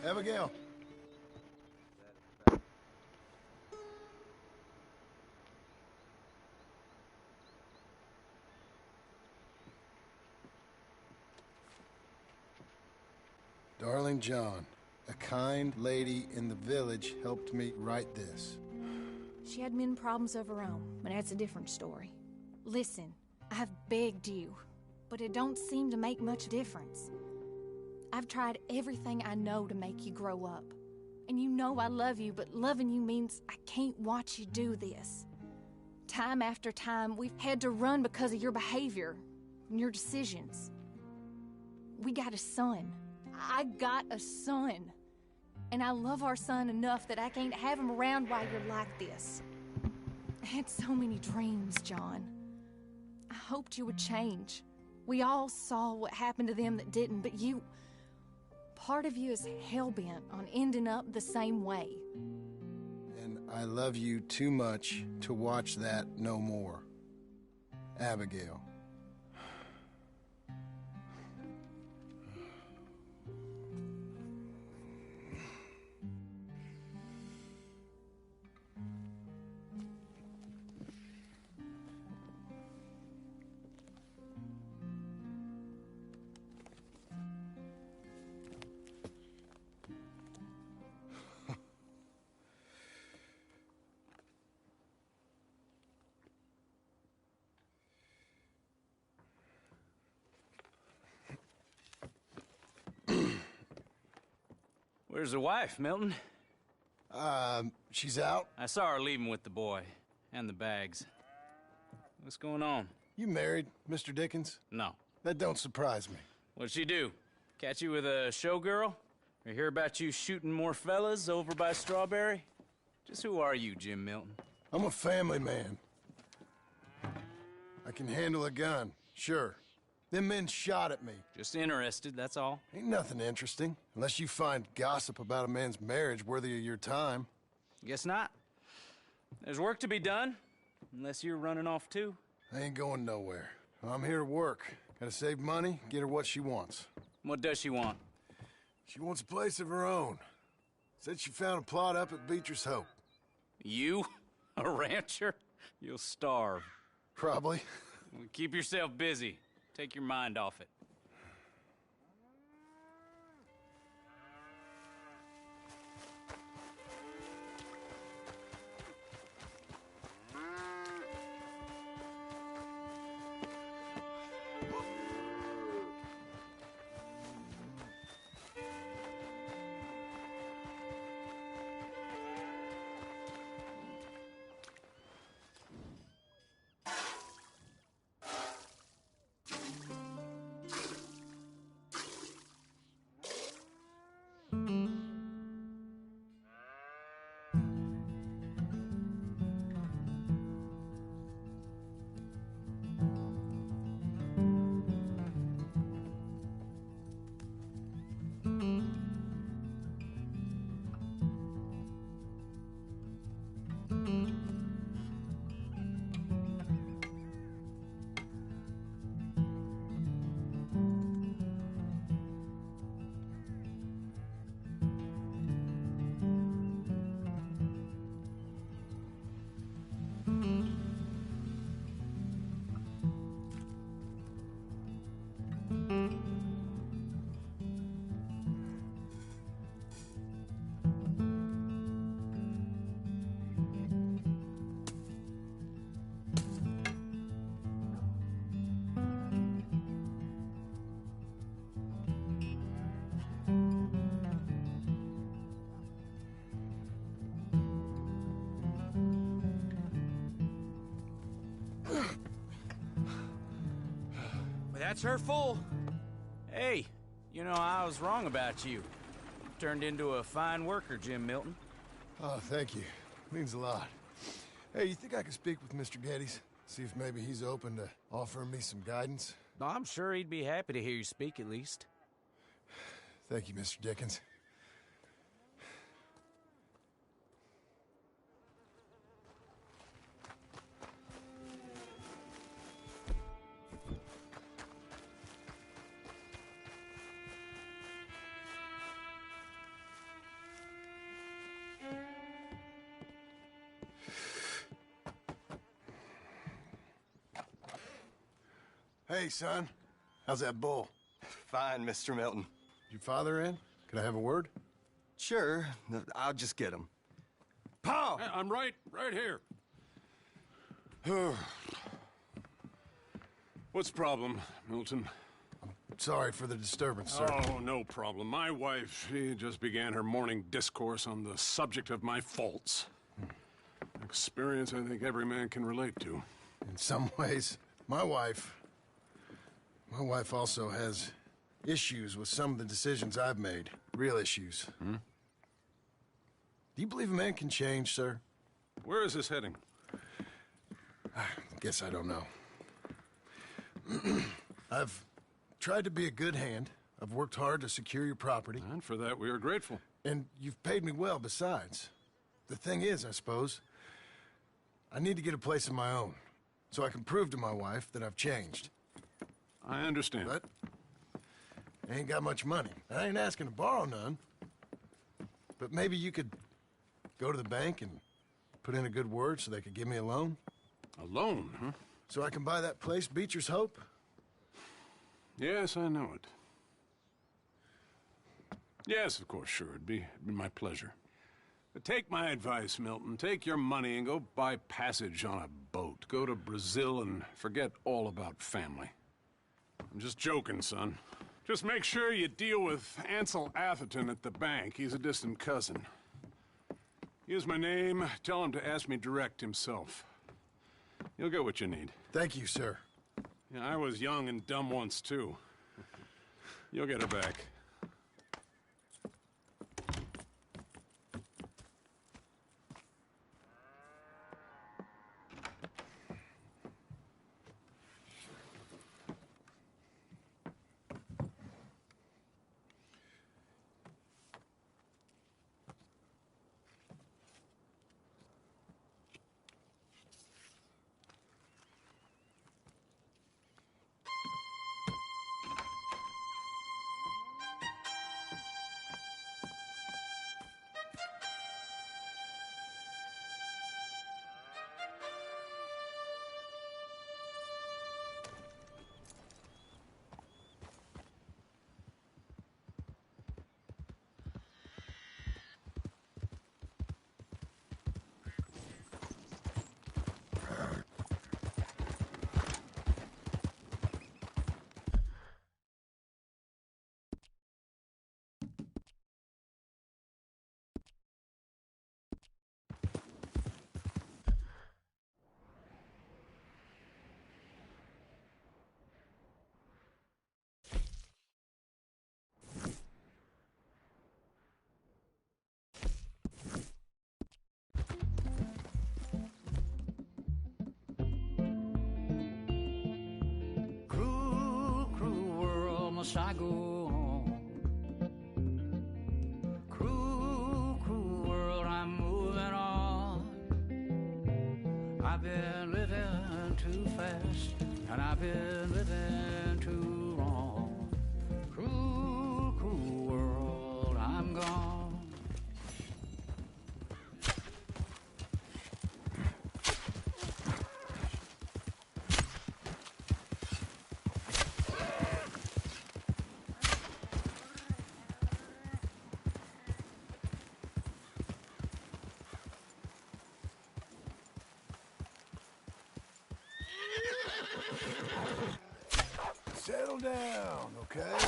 Abigail. Darling John, a kind lady in the village helped me write this. She had men problems of her own, but that's a different story. Listen, I've begged you, but it don't seem to make much difference. I've tried everything I know to make you grow up. And you know I love you, but loving you means I can't watch you do this. Time after time, we've had to run because of your behavior and your decisions. We got a son. I got a son. And I love our son enough that I can't have him around while you're like this. I had so many dreams, John. I hoped you would change. We all saw what happened to them that didn't, but you... Part of you is hell-bent on ending up the same way. And I love you too much to watch that no more. Abigail. Where's the wife, Milton? She's out. I saw her leaving with the boy. And the bags. What's going on? You married, Mr. Dickens? No. That don't surprise me. What'd she do? Catch you with a showgirl? Or hear about you shooting more fellas over by Strawberry? Just who are you, Jim Milton? I'm a family man. I can handle a gun, sure. Them men shot at me. Just interested, that's all. Ain't nothing interesting, unless you find gossip about a man's marriage worthy of your time. Guess not. There's work to be done, unless you're running off too. I ain't going nowhere. I'm here to work. Gotta save money, get her what she wants. What does she want? She wants a place of her own. Said she found a plot up at Beecher's Hope. You? A rancher? You'll starve. Probably. Well, keep yourself busy. Take your mind off it. That's her full. Hey, you know, I was wrong about you. Turned into a fine worker, Jim Milton. Oh, thank you. Means a lot. Hey, you think I could speak with Mr. Geddes? See if maybe he's open to offering me some guidance? I'm sure he'd be happy to hear you speak, at least. Thank you, Mr. Dickens. Hey, son. How's that bull? Fine, Mr. Milton. Your father in? Can I have a word? Sure, I'll just get him. Pa! Hey, I'm right here. What's the problem, Milton? Sorry for the disturbance, sir. Oh, no problem. My wife, she just began her morning discourse on the subject of my faults. Experience I think every man can relate to. In some ways, my wife also has issues with some of the decisions I've made. Real issues. Hmm? Do you believe a man can change, sir? Where is this heading? I guess I don't know. I've tried to be a good hand. I've worked hard to secure your property. And for that, we are grateful. And you've paid me well besides. The thing is, I suppose, I need to get a place of my own, so I can prove to my wife that I've changed. I understand. But I ain't got much money. I ain't asking to borrow none. But maybe you could go to the bank and put in a good word so they could give me a loan? A loan, huh? So I can buy that place, Beecher's Hope? Yes, I know it. Yes, of course, sure. It'd be my pleasure. But take my advice, Milton. Take your money and go buy passage on a boat. Go to Brazil and forget all about family. I'm just joking, son. Just make sure you deal with Ansel Atherton at the bank. He's a distant cousin. Here's my name. Tell him to ask me direct himself. You'll get what you need. Thank you, sir. Yeah, I was young and dumb once, too. You'll get it back. Must I go on? Cruel, cruel world, I'm moving on. I've been living too fast, and I've been living too wrong. Cruel, cruel world, I'm gone. Settle down, okay?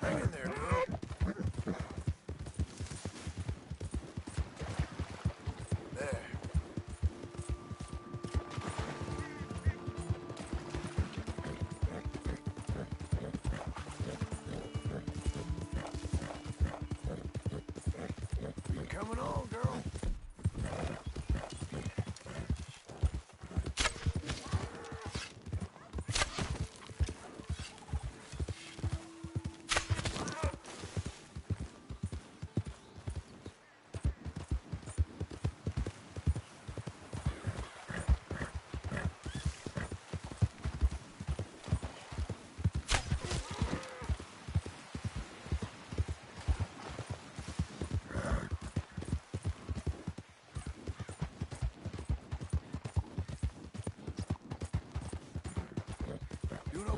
Hang in there, girl. There.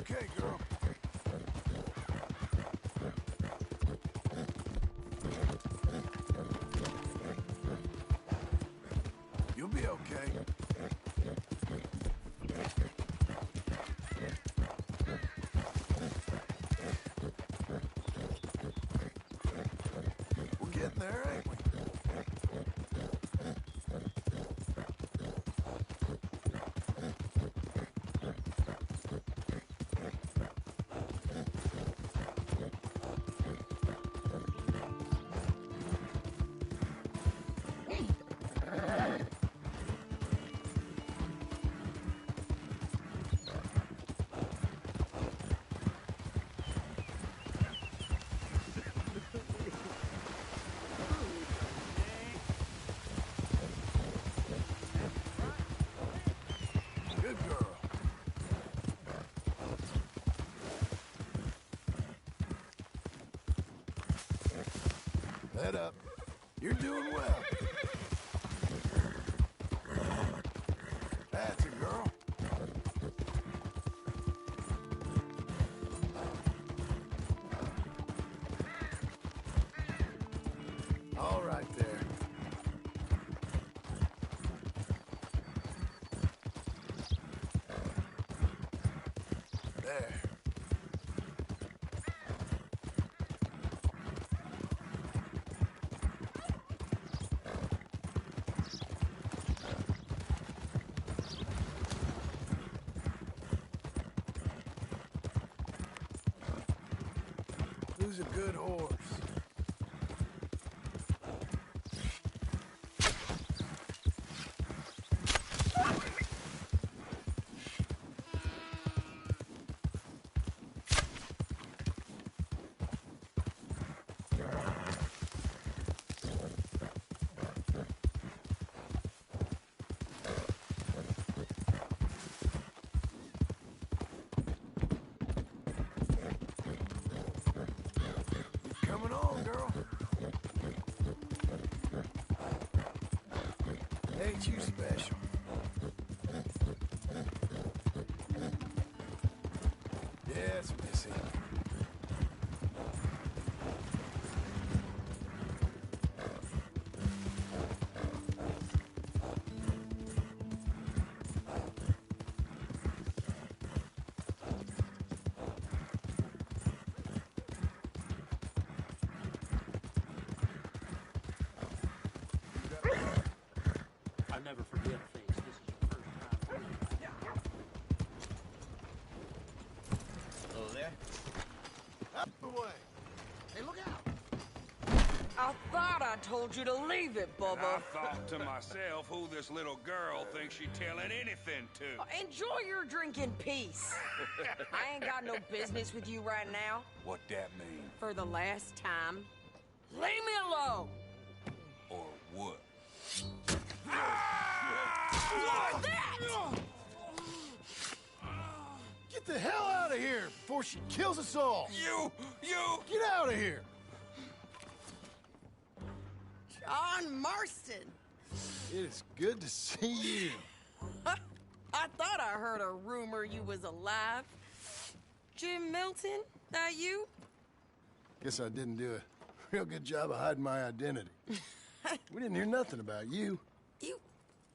okay, girl. You'll be okay. We're getting there, ain't we? Good girl. Head up. You're doing well. That's a girl. All right there. There. Who's a good horse? Coming on, girl. Ain't you special? Yes, Missy. I never forget things. This is the first time. Hello there. Up the way. Hey, look out. I thought I told you to leave it, I Bubba. thought to myself who this little girl thinks she telling anything to. Enjoy your drink in peace. I ain't got no business with you right now. What that mean? For the last time, leave me alone. Or what? What's that? Get the hell out of here before she kills us all. You! Get out of here. John Marston. It is good to see you. I thought I heard a rumor you was alive. Jim Milton, that you? Guess I didn't do a real good job of hiding my identity. We didn't hear nothing about you.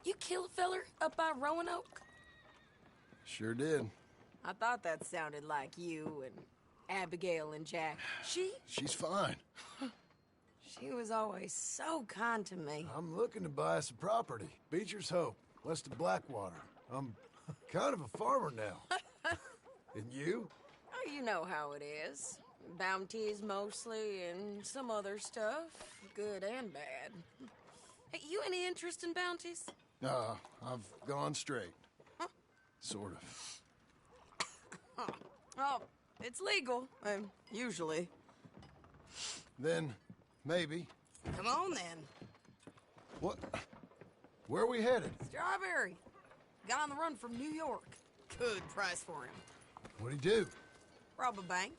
You killed a feller up by Roanoke? Sure did. I thought that sounded like you and Abigail and Jack. She's fine. She was always so kind to me. I'm looking to buy us a property. Beecher's Hope, west of Blackwater. I'm kind of a farmer now. And you? Oh, you know how it is. Bounties mostly and some other stuff, good and bad. Hey, you any interest in bounties? I've gone straight. Huh? Sort of. Oh, it's legal, usually. Then, maybe. Come on, then. What? Where are we headed? Strawberry. Got on the run from New York. Good price for him. What'd he do? Rob a bank?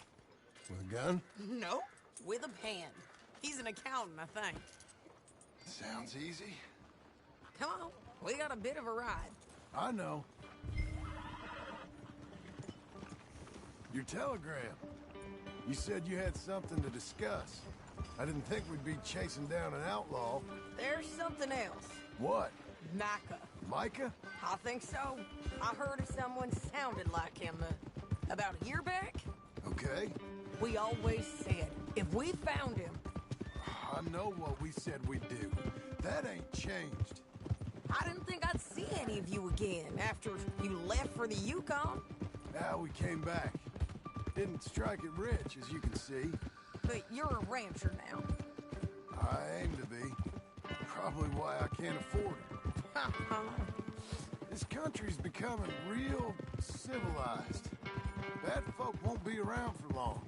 With a gun? No, with a pen. He's an accountant, I think. Sounds easy. Come on, we got a bit of a ride. I know. Your telegram. You said you had something to discuss. I didn't think we'd be chasing down an outlaw. There's something else. What? Micah. Micah? I think so. I heard of someone sounded like him about a year back. Okay. We always said, if we found him... I know what we said we'd do. That ain't changed. I didn't think I'd see any of you again after you left for the Yukon. Now we came back. Didn't strike it rich, as you can see. But you're a rancher now. I aim to be. Probably why I can't afford it. This country's becoming real civilized. Bad folk won't be around for long.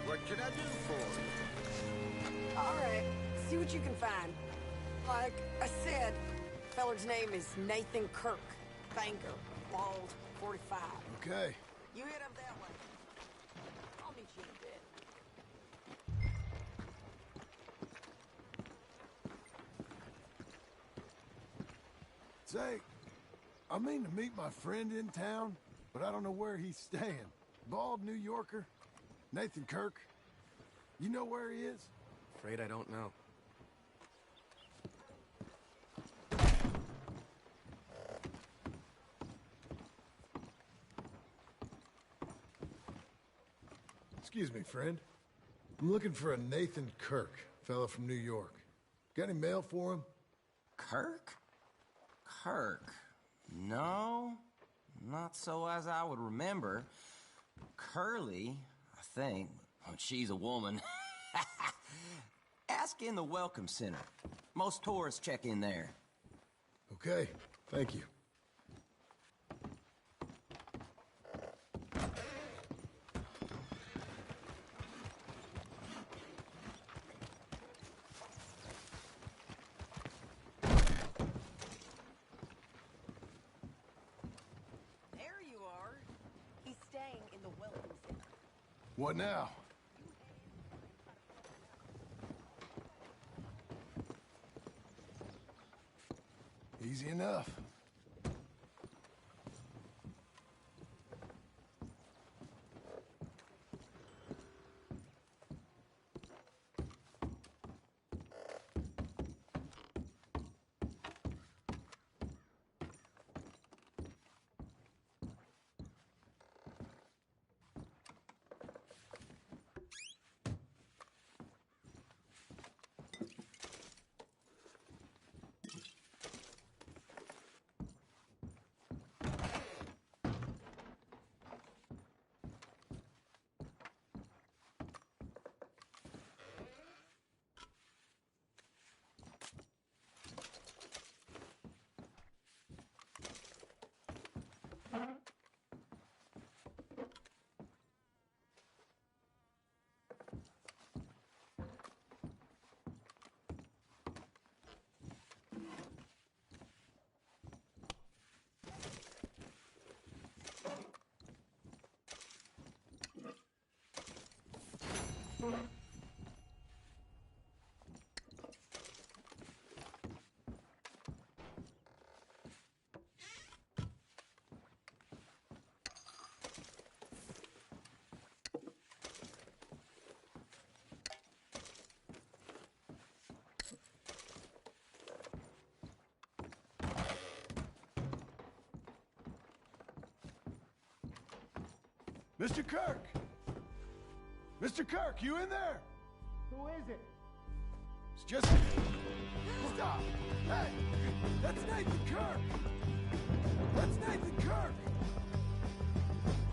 What can I do for you? All right, see what you can find. Like I said, feller's name is Nathan Kirk. Banker, bald, 45. Okay. You head up that way. I'll meet you in a bit. Say, I mean to meet my friend in town, but I don't know where he's staying. Bald New Yorker? Nathan Kirk? You know where he is? Afraid I don't know. Excuse me, friend. I'm looking for a Nathan Kirk, fellow from New York. Got any mail for him? Kirk? Kirk? No, not so as I would remember. Curly, I think. Oh, she's a woman. Ask in the Welcome Center. Most tourists check in there. Okay, thank you. There you are. He's staying in the Welcome Center. What now? Easy enough. Mr. Kirk! Mr. Kirk, you in there? Who is it? It's just... Stop! Hey! That's Nathan Kirk! That's Nathan Kirk!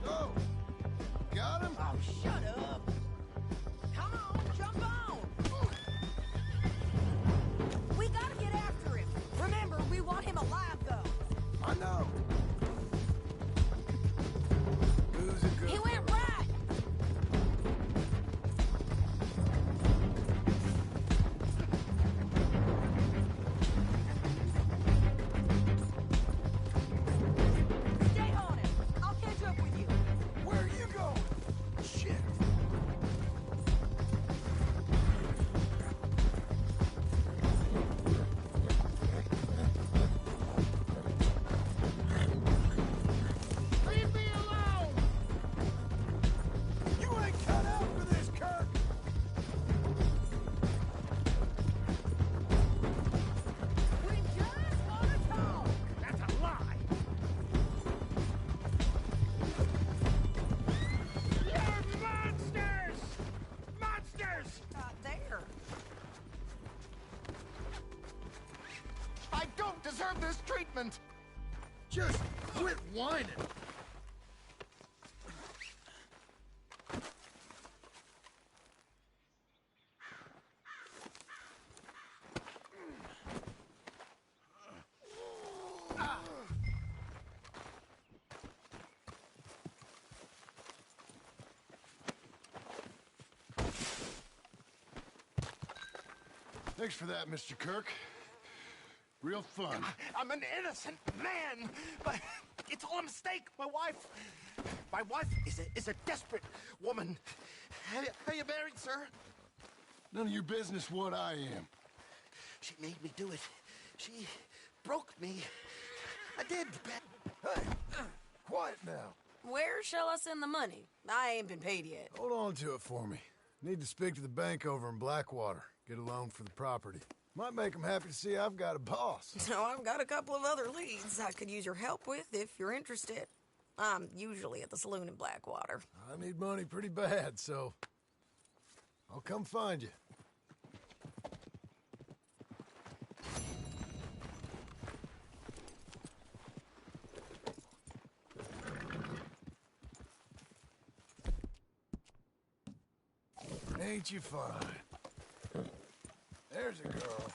Oh! Got him? Oh, shut up! Come apartment. Just quit whining. Thanks for that, Mr. Kirk. Real fun. I'm an innocent man, but it's all a mistake. My wife is a desperate woman. Are you married, sir? None of your business what I am. She made me do it. She broke me. I did. Hey, quiet now. Where shall I send the money? I ain't been paid yet. Hold on to it for me. Need to speak to the bank over in Blackwater. Get a loan for the property. Might make them happy to see I've got a boss. So I've got a couple of other leads I could use your help with if you're interested. I'm usually at the saloon in Blackwater. I need money pretty bad, so I'll come find you. Ain't you fine? There's a girl.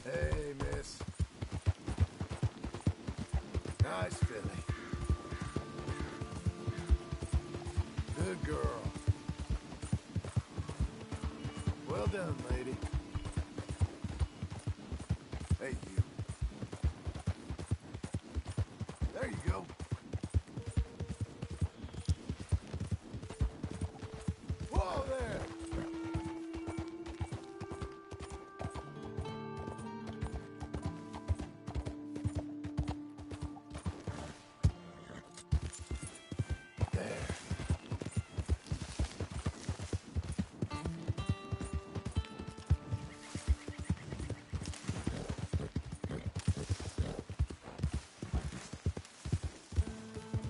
Hey, miss. Nice filly. Good girl. Well done, lady. Hey, you. There you go. Whoa there!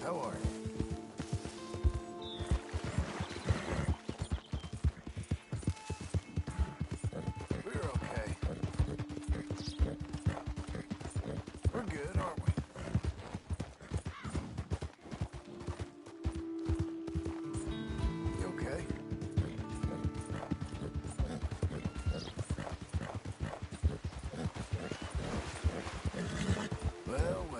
How are you? We're okay. We're good, aren't we? You okay? Well, well.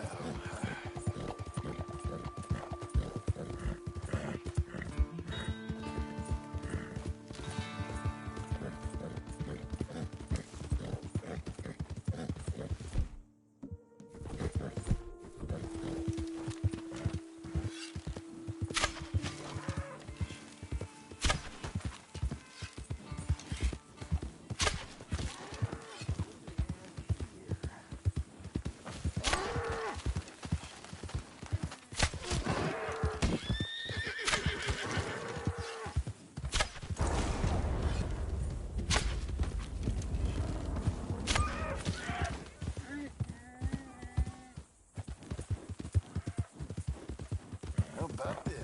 How about this?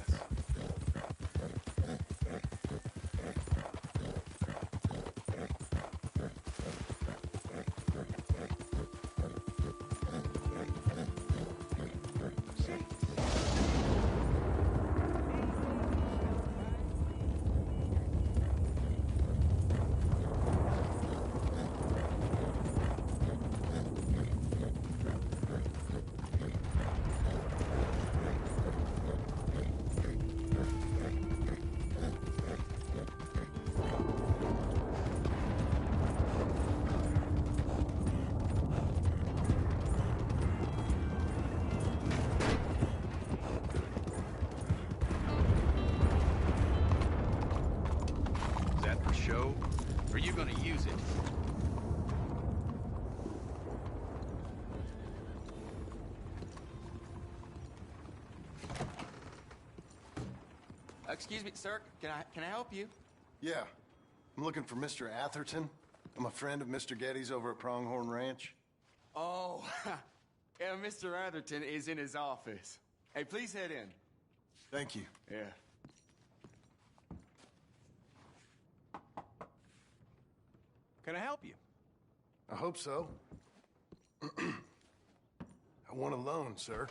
Is that for show? Or are you gonna use it? Excuse me, sir. Can I help you? Yeah. I'm looking for Mr. Atherton. I'm a friend of Mr. Getty's over at Pronghorn Ranch. Oh, yeah, Mr. Atherton is in his office. Hey, please head in. Thank you. Yeah. Can I help you? I hope so. I want a loan, sir.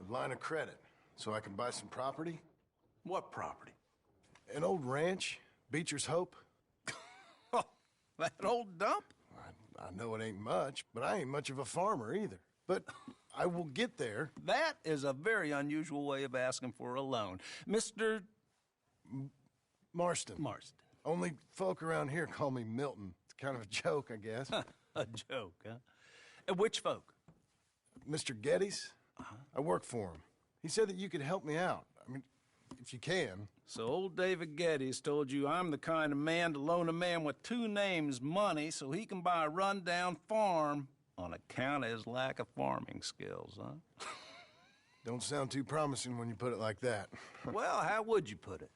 A line of credit, so I can buy some property. What property? An old ranch, Beecher's Hope. Oh, that old dump? I know it ain't much, but I ain't much of a farmer either. But I will get there. That is a very unusual way of asking for a loan. Mr. Marston. Marston. Only folk around here call me Milton. It's kind of a joke, I guess. A joke, huh? Which folk? Mr. Getty's. I work for him. He said that you could help me out. I mean, if you can. So old David Getty's told you I'm the kind of man to loan a man with two names money so he can buy a rundown farm on account of his lack of farming skills, huh? Don't sound too promising when you put it like that. Well, how would you put it?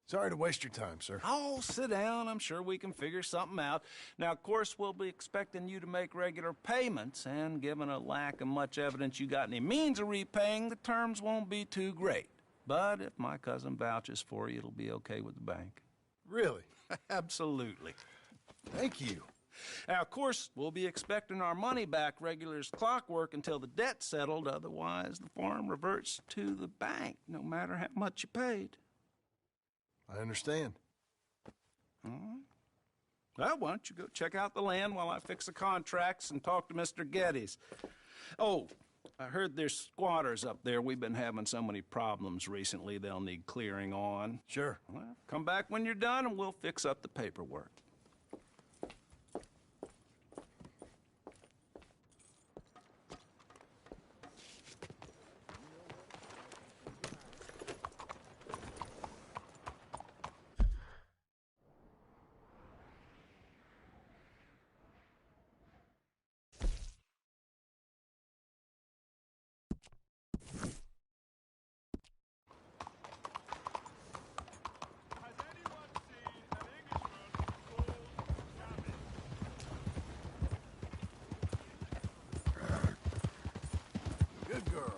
Sorry to waste your time, sir. Oh, sit down. I'm sure we can figure something out. Now, of course, we'll be expecting you to make regular payments, and given a lack of much evidence you got any means of repaying, the terms won't be too great. But if my cousin vouches for you, it'll be okay with the bank. Really? Absolutely. Thank you. Now, of course, we'll be expecting our money back regular as clockwork until the debt's settled. Otherwise, the farm reverts to the bank, no matter how much you paid. I understand. All right. Well, why don't you go check out the land while I fix the contracts and talk to Mr. Getty's. Oh, I heard there's squatters up there. We've been having so many problems recently, they'll need clearing on. Sure. Well, come back when you're done and we'll fix up the paperwork. Good girl.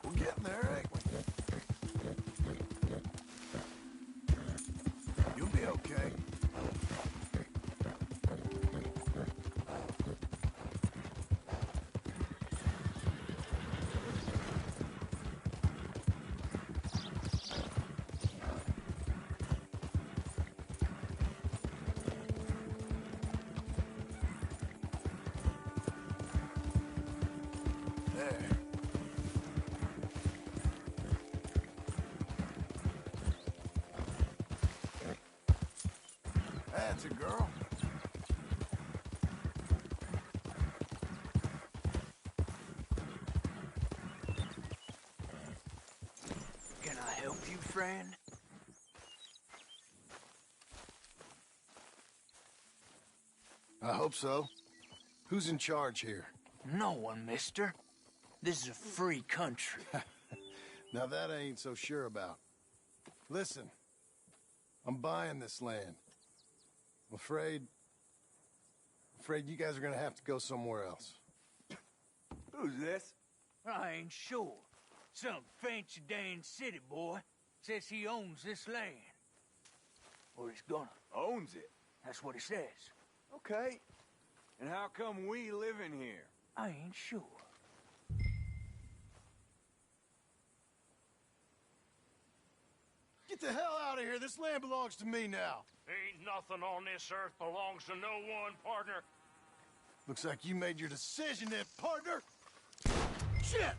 We're getting there, ain't we? You'll be okay. There. That's a girl. Can I help you, friend? I hope so. Who's in charge here? No one, mister. This is a free country. Now that I ain't so sure about. Listen, I'm buying this land. I'm afraid you guys are gonna have to go somewhere else. Who's this? I ain't sure. Some fancy Dan city boy says he owns this land. Or he's gonna. Owns it. That's what he says. Okay. And how come we live in here? I ain't sure. Get the hell out of here. This land belongs to me now. Ain't nothing on this earth belongs to no one, partner. Looks like you made your decision then, partner. Shit!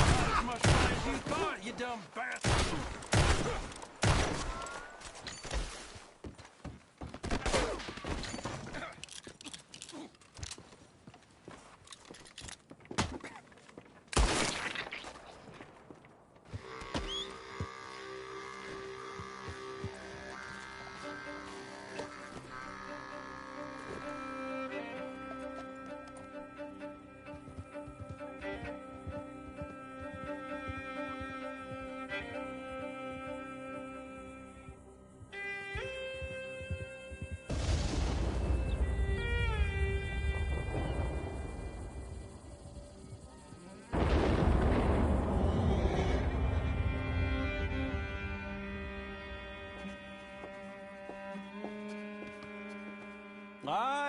As much money as you thought, you dumb bastard!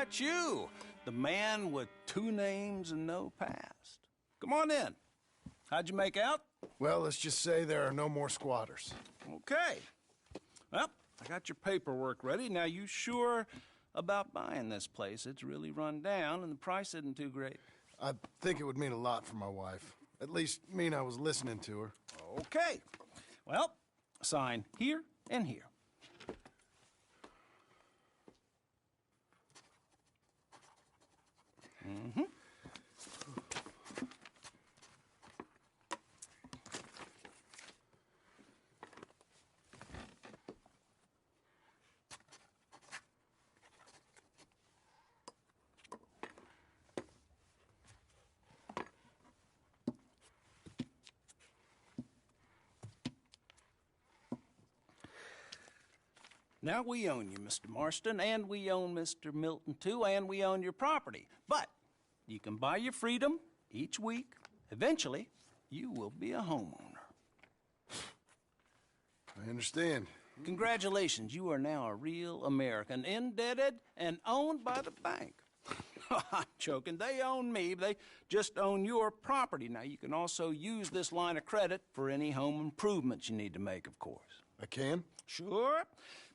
That's you, the man with 2 names and no past. Come on in. How'd you make out? Well, let's just say there are no more squatters. Okay. Well, I got your paperwork ready. Now, you sure about buying this place? It's really run down, and the price isn't too great. I think it would mean a lot for my wife. At least mean I was listening to her. Okay. Well, sign here and here. Mm-hmm. Now, we own you, Mr. Marston, and we own Mr. Milton, too, and we own your property. But you can buy your freedom each week. Eventually, you will be a homeowner. I understand. Congratulations, you are now a real American, indebted and owned by the bank. I'm joking. They own me. They just own your property. Now, you can also use this line of credit for any home improvements you need to make, of course. I can? Sure.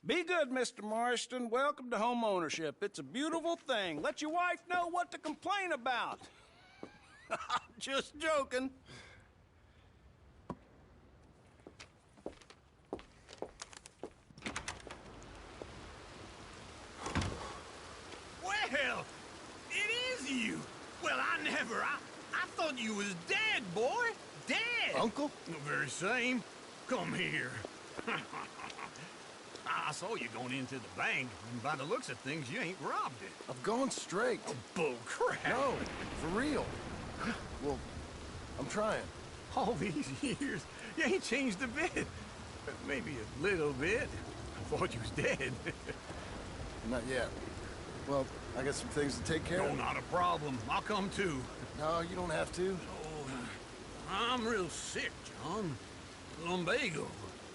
Be good, Mr. Marston. Welcome to home ownership. It's a beautiful thing. Let your wife know what to complain about. Just joking. Well, it is you. Well, I thought you was dead, boy. Dead. Uncle? The very same. Come here. I saw you going into the bank, and by the looks of things, you ain't robbed it. I've gone straight. Oh, bull crap. No, for real. Well, I'm trying. All these years, you ain't changed a bit. Maybe a little bit. I thought you was dead. Not yet. Well, I got some things to take care of. No, not a problem. I'll come too. No, you don't have to. Oh, I'm real sick, John. Lumbago.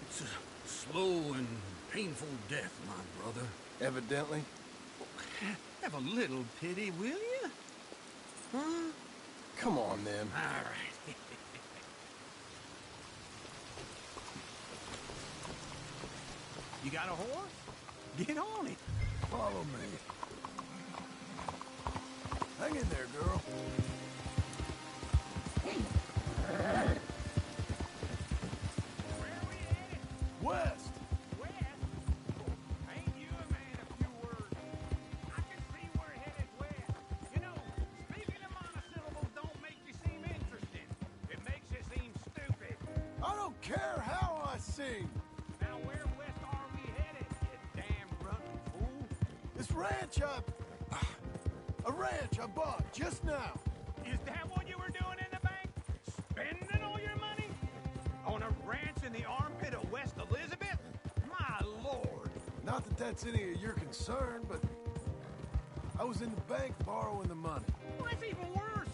It's a slow and painful death, my brother. Evidently. Have a little pity, will you? Huh? Come on, then. All right. You got a horse? Get on it. Follow me. Hang in there, girl. West. West? Ain't you a man of few words? I can see we're headed west. You know, speaking of monosyllables don't make you seem interesting. It makes you seem stupid. I don't care how I sing. Now where west are we headed, you damn grunting fool? This ranch a ranch I bought just now. Is that what you were doing in the bank? Spending all your money? On a ranch in the armpit of West Elizabeth? My lord. Not that that's any of your concern, but I was in the bank borrowing the money. Well, that's even worse.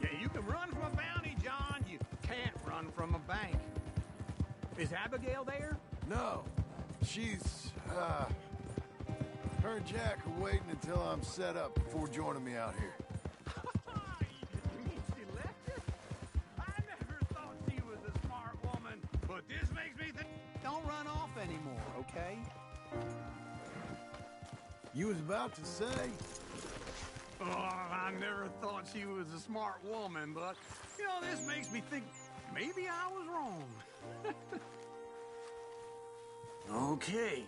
Yeah, you can run from a bounty, John. You can't run from a bank. Is Abigail there? No, she's, her and Jack are waiting until I'm set up before joining me out here. You mean she left you? I never thought she was a smart woman, but this makes me think. Don't run off anymore, okay? You was about to say? Oh, I never thought she was a smart woman, but, you know, this makes me think maybe I was wrong. Okay.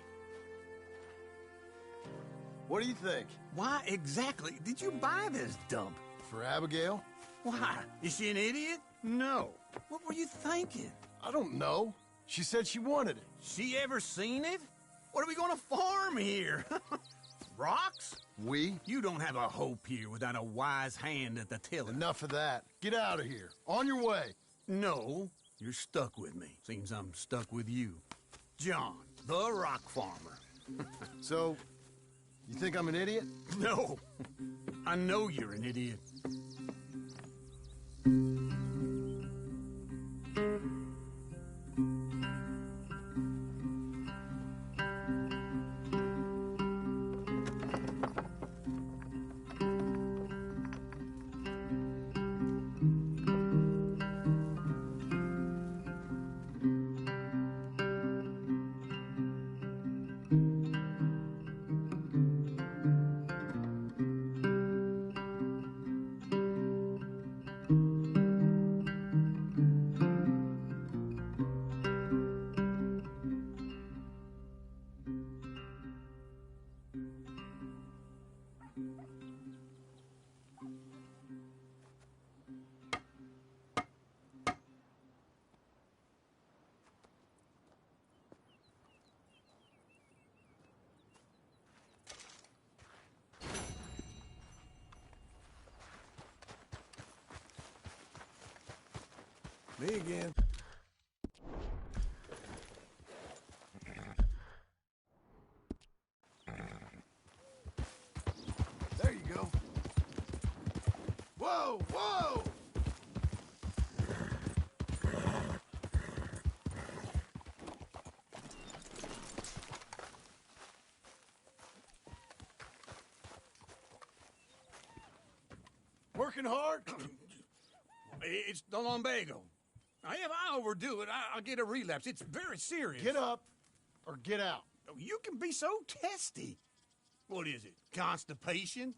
What do you think? Why exactly did you buy this dump? For Abigail? Why? Is she an idiot? No. What were you thinking? I don't know. She said she wanted it. She ever seen it? What are we gonna farm here? Rocks? We? You don't have a hope here without a wise hand at the tiller. Enough of that. Get out of here. On your way. No, you're stuck with me. Seems I'm stuck with you. John, the rock farmer. So, you think I'm an idiot? No. I know you're an idiot. Me again. There you go. Whoa, whoa! Working hard? It's the lumbago. If I overdo it, I'll get a relapse. It's very serious. Get up or get out. You can be so testy. What is it, constipation?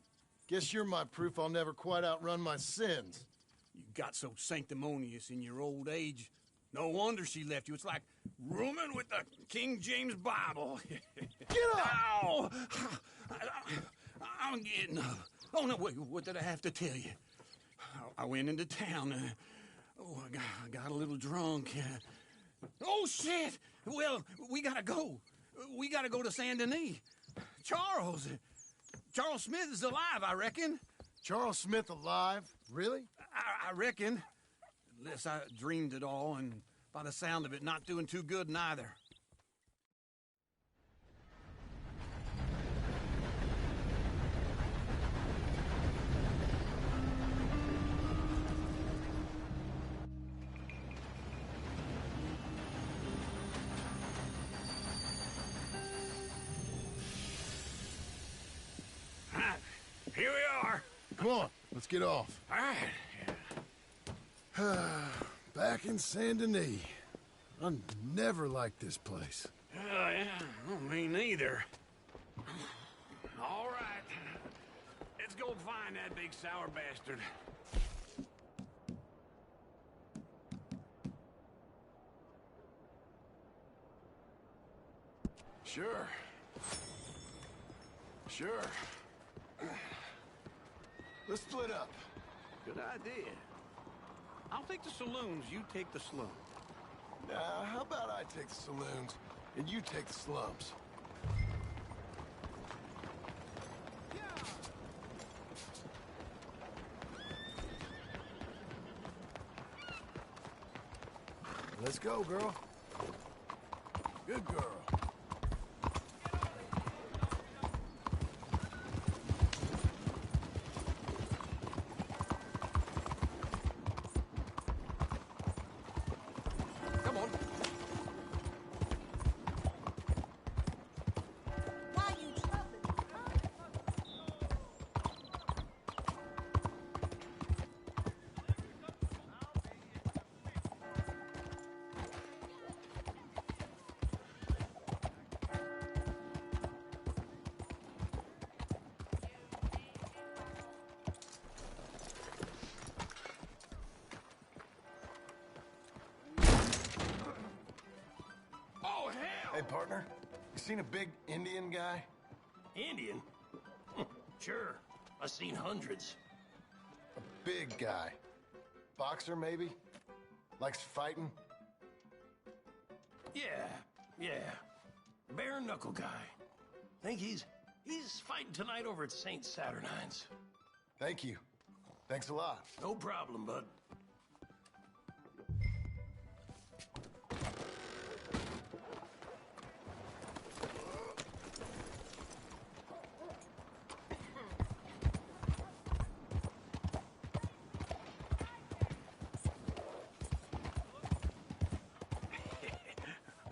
Guess you're my proof I'll never quite outrun my sins. You got so sanctimonious in your old age. No wonder she left you. It's like rooming with the King James Bible. Get up! Ow! I'm getting up. Oh, no, wait, what did I have to tell you? I went into town. I got a little drunk. Oh, shit! Well, we gotta go. We gotta go to Saint Denis. Charles Smith is alive, I reckon. Charles Smith alive? Really? I reckon. Unless I dreamed it all, and by the sound of it, not doing too good neither. Here we are. Come on, let's get off. All right. Back in Saint Denis. I never liked this place. Yeah, me neither. All right. Let's go find that big sour bastard. Sure. Let's split up. Good idea. I'll take the saloons, you take the slum. Nah, how about I take the saloons and you take the slums? Let's go, girl. Good girl. Hey, partner, you seen a big Indian guy? Indian? Sure. I've seen hundreds. A big guy. Boxer, maybe? Likes fighting? Yeah. Bare knuckle guy. Think he's fighting tonight over at St. Saturnine's. Thank you. Thanks a lot. No problem, bud.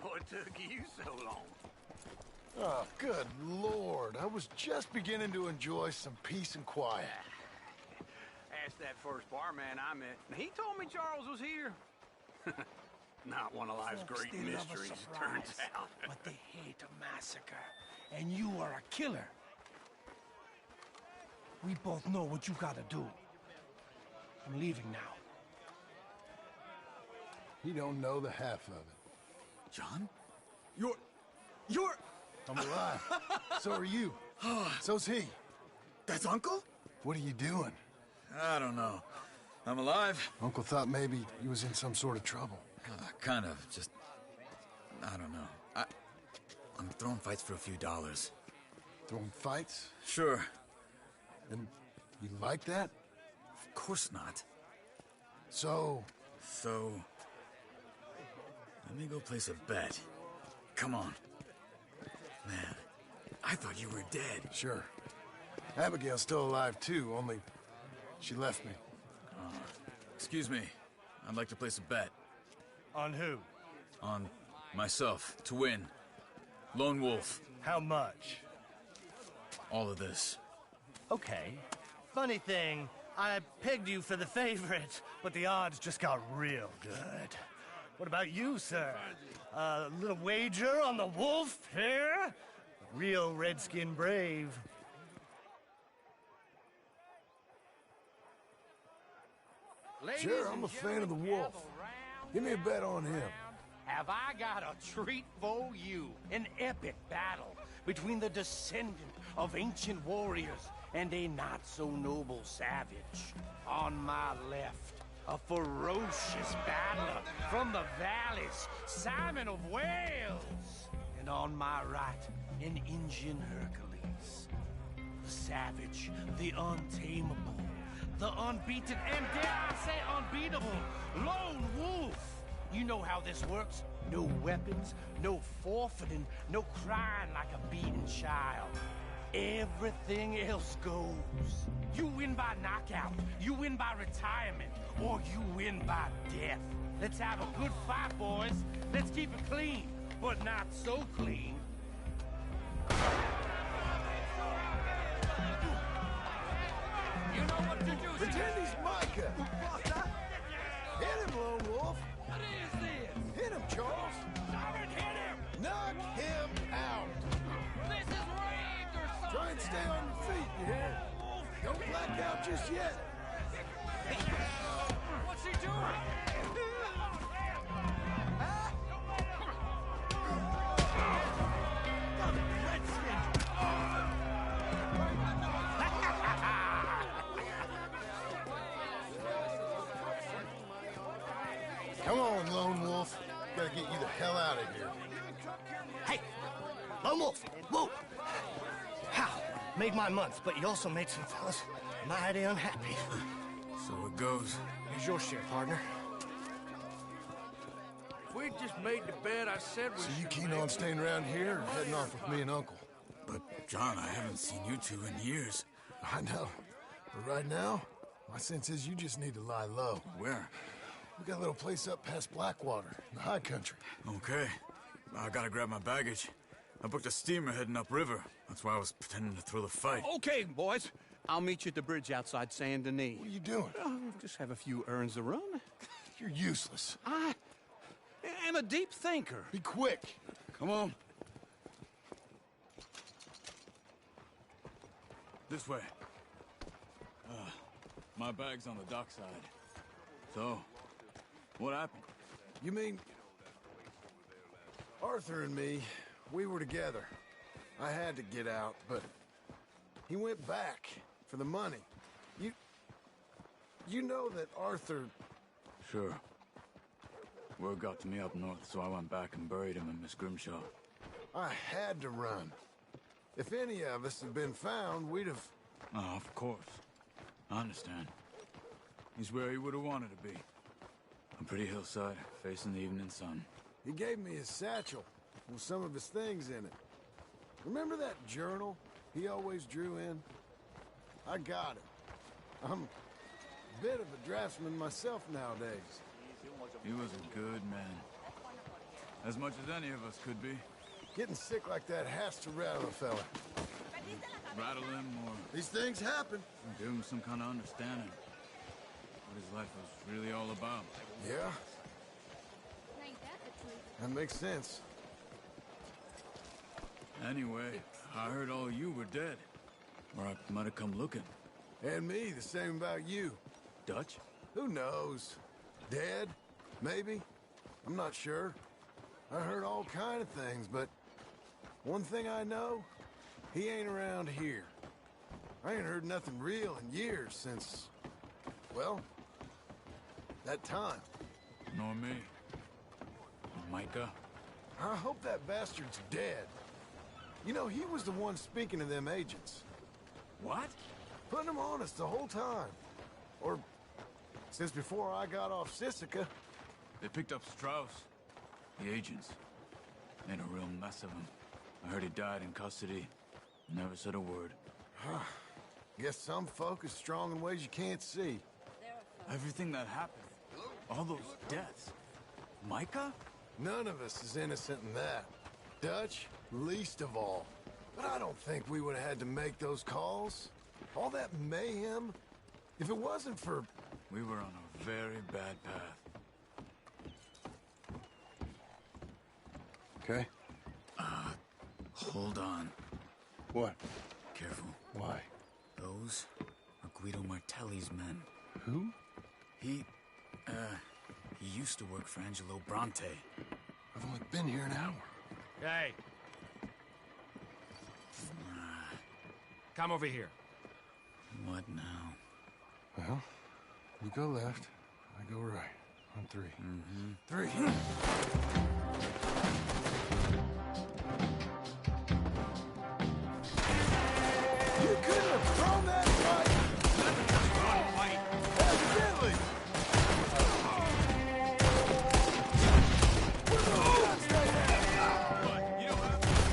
What took you so long? Oh, good Lord. I was just beginning to enjoy some peace and quiet. Asked that first barman I met, and he told me Charles was here. Not one of life's great mysteries, turns out. But they hate a massacre, and you are a killer. We both know what you gotta do. I'm leaving now. You don't know the half of it. John? You're... I'm alive. So are you. So's he. That's Uncle? What are you doing? I don't know. I'm alive. Uncle thought maybe he was in some sort of trouble. Kind of. Just... I don't know. I'm throwing fights for a few dollars. Throwing fights? Sure. And you like that? Of course not. So... Let me go place a bet. Come on. Man, I thought you were dead. Sure. Abigail's still alive, too, only she left me. Excuse me. I'd like to place a bet. On who? On myself, to win. Lone Wolf. How much? All of this. Okay. Funny thing, I pegged you for the favorite, but the odds just got real good. What about you, sir? A little wager on the wolf here? Real redskin brave. Sure, I'm a fan of the wolf. Give me a bet on him. Have I got a treat for you? An epic battle between the descendant of ancient warriors and a not-so-noble savage. On my left, a ferocious battler from the valleys, Simon of Wales. And on my right, an Indian Hercules. The savage, the untamable, the unbeaten, and dare I say unbeatable, Lone Wolf. You know how this works. No weapons, no forfeiting, no crying like a beaten child. Everything else goes. You win by knockout, you win by retirement, or you win by death. Let's have a good fight, boys. Let's keep it clean, but not so clean. You know what to do. Pretend he's Micah. Hit him, Lone Wolf. What is this? Hit him, Charles. Hit him! Knock him out. This is rigged or something! Try and stay on your feet, you hear? Don't black out just yet. What's he doing? Come on, Lone Wolf. Gotta get you the hell out of here. Hey! Lone Wolf! Whoa! How? Made my month, but you also made some fellas mighty unhappy. So it goes. Here's your share, partner. If we'd just made the bet I said we So you should keen make. on staying around here or heading off with me and Uncle? But, John, I haven't seen you two in years. I know. But right now, my sense is you just need to lie low. Where? We got a little place up past Blackwater, in the high country. Okay. I gotta grab my baggage. I booked a steamer heading upriver. That's why I was pretending to throw the fight. Okay, boys. I'll meet you at the bridge outside Saint Denis. What are you doing? Just have a few errands to run. You're useless. I am a deep thinker. Be quick. Come on. This way. My bag's on the dockside. So, what happened? You mean... Arthur and me, we were together. I had to get out, but... he went back for the money. You know that Arthur... Sure. Word got to me up north, so I went back and buried him in Miss Grimshaw. I had to run. If any of us had been found, we'd have... Oh, of course. I understand. He's where he would have wanted to be. A pretty hillside, facing the evening sun. He gave me his satchel with some of his things in it. Remember that journal he always drew in? I got it. I'm a bit of a draftsman myself nowadays. He was a good man. As much as any of us could be. Getting sick like that has to rattle a fella. Rattle him or These things happen. give him some kind of understanding. What his life was really all about. Yeah. That makes sense. Anyway, I heard all you were dead. Or I might have come looking. And me, the same about you. Dutch? Who knows? Dead? Maybe? I'm not sure. I heard all kind of things, but one thing I know, he ain't around here. I ain't heard nothing real in years since, well, that time. Nor me. Micah? I hope that bastard's dead. You know, he was the one speaking to them agents. What? Putting them on us the whole time. Or since before I got off Sisika. They picked up Strauss. The agents. Made a real mess of him. I heard he died in custody. Never said a word. Guess some folk is strong in ways you can't see. Everything that happened. All those deaths. Micah? None of us is innocent in that. Dutch, least of all. But I don't think we would have had to make those calls. All that mayhem. If it wasn't for... We were on a very bad path. Okay? Hold on. What? Careful. Why? Those are Guido Martelli's men. Who? He used to work for Angelo Bronte. I've only been here an hour. Hey. Come over here. What now? Well, you go left, I go right. On three. Mm-hmm. Three. You couldn't have thrown that right. Evidently.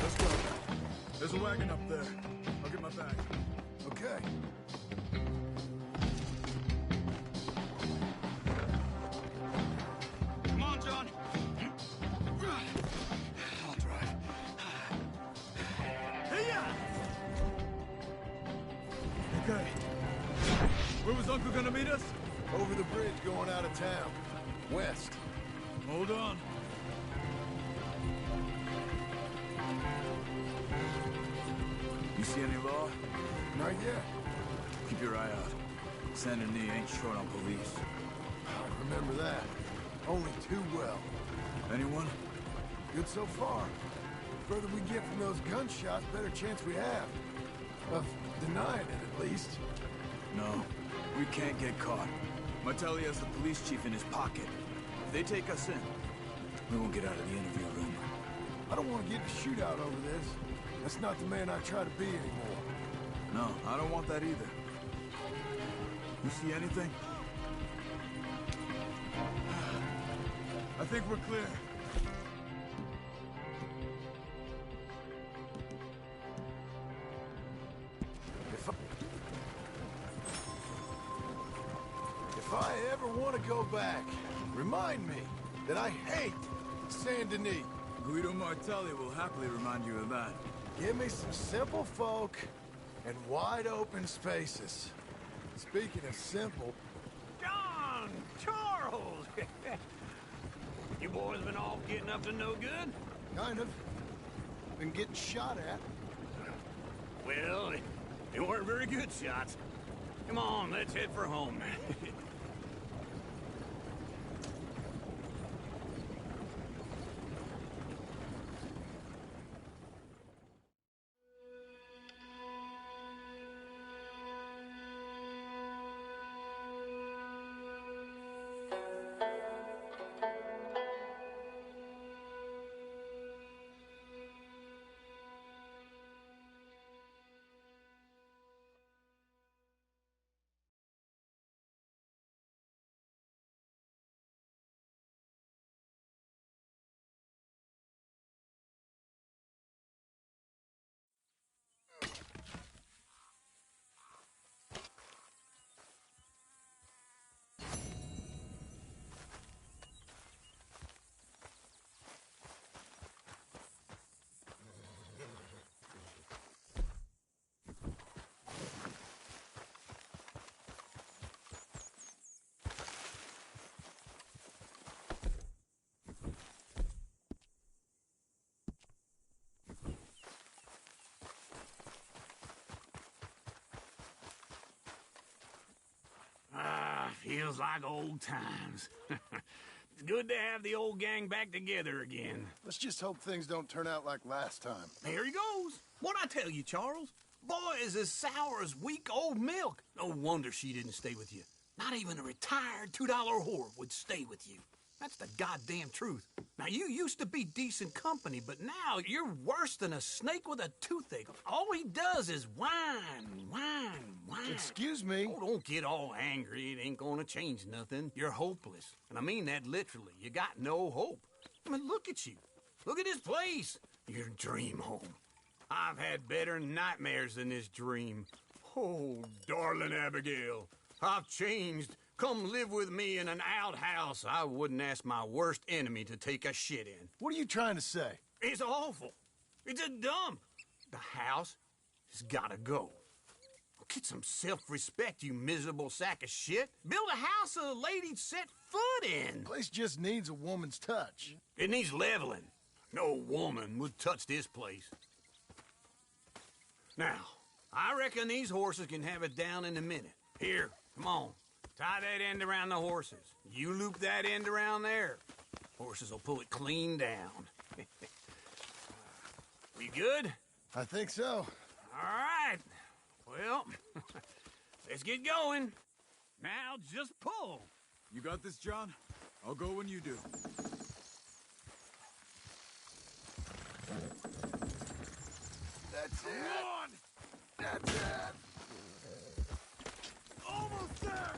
Let's go. There's a wagon up there. I'll get my bag. Okay. Come on, John. I'll drive. Hey-ya! Okay. Where was Uncle gonna meet us? Over the bridge going out of town. West. Hold on. You see any law? Not yet. Keep your eye out. Saint Denis ain't short on police. I remember that. Only too well. Anyone? Good so far. Further we get from those gunshots, better chance we have. Of denying it, at least. No. We can't get caught. Martelli has the police chief in his pocket. If they take us in, we won't get out of the interview room. I don't want to get in a shootout over this. That's not the man I try to be anymore. No, I don't want that either. You see anything? I think we're clear. If I ever want to go back, remind me that I hate Saint Denis. Guido Martelli will happily remind you of that. Give me some simple folk and wide open spaces. Speaking of simple... John! Charles! You boys been all getting up to no good? Kind of. Been getting shot at. Well, they weren't very good shots. Come on, let's head for home. Feels like old times. It's good to have the old gang back together again. Let's just hope things don't turn out like last time. There he goes. What'd I tell you, Charles? Boy is as sour as weak old milk. No wonder she didn't stay with you. Not even a retired $2 whore would stay with you. That's the goddamn truth. Now, you used to be decent company, but now you're worse than a snake with a toothache. All he does is whine, whine, whine. Excuse me? Oh, don't get all angry. It ain't gonna change nothing. You're hopeless. And I mean that literally. You got no hope. I mean, look at you. Look at this place. Your dream home. I've had better nightmares than this dream. Oh, darling Abigail, I've changed. Come live with me in an outhouse I wouldn't ask my worst enemy to take a shit in. What are you trying to say? It's awful. It's a dump. The house has gotta go. Get some self-respect, you miserable sack of shit. Build a house a lady'd set foot in. The place just needs a woman's touch. It needs leveling. No woman would touch this place. Now, I reckon these horses can have it down in a minute. Here, come on. Tie that end around the horses. You loop that end around there. Horses will pull it clean down. We good? I think so. All right. Well, let's get going. Now just pull. You got this, John? I'll go when you do. That's it. Come on! That's it. Almost there.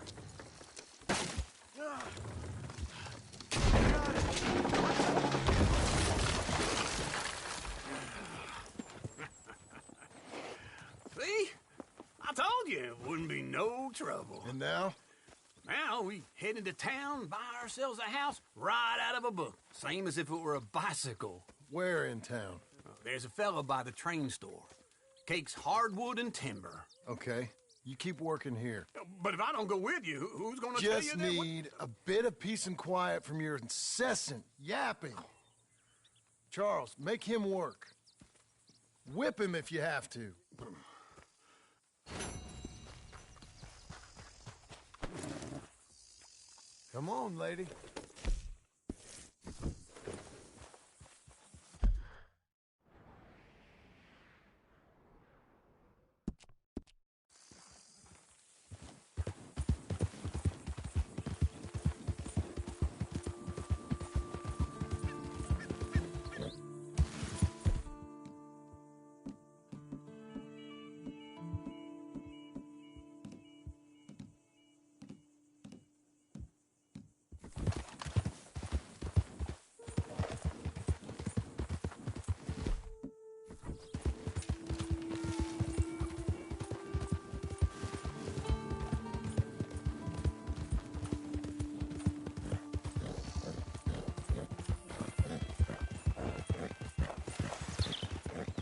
See? I told you it wouldn't be no trouble. And now? Now we head into town, buy ourselves a house right out of a book. Same as if it were a bicycle. Where in town? There's a fella by the train store. Cakes hardwood and timber. Okay. You keep working here. But if I don't go with you, who's gonna tell you Just that? need a bit of peace and quiet from your incessant yapping. Charles, make him work. Whip him if you have to. Come on, lady.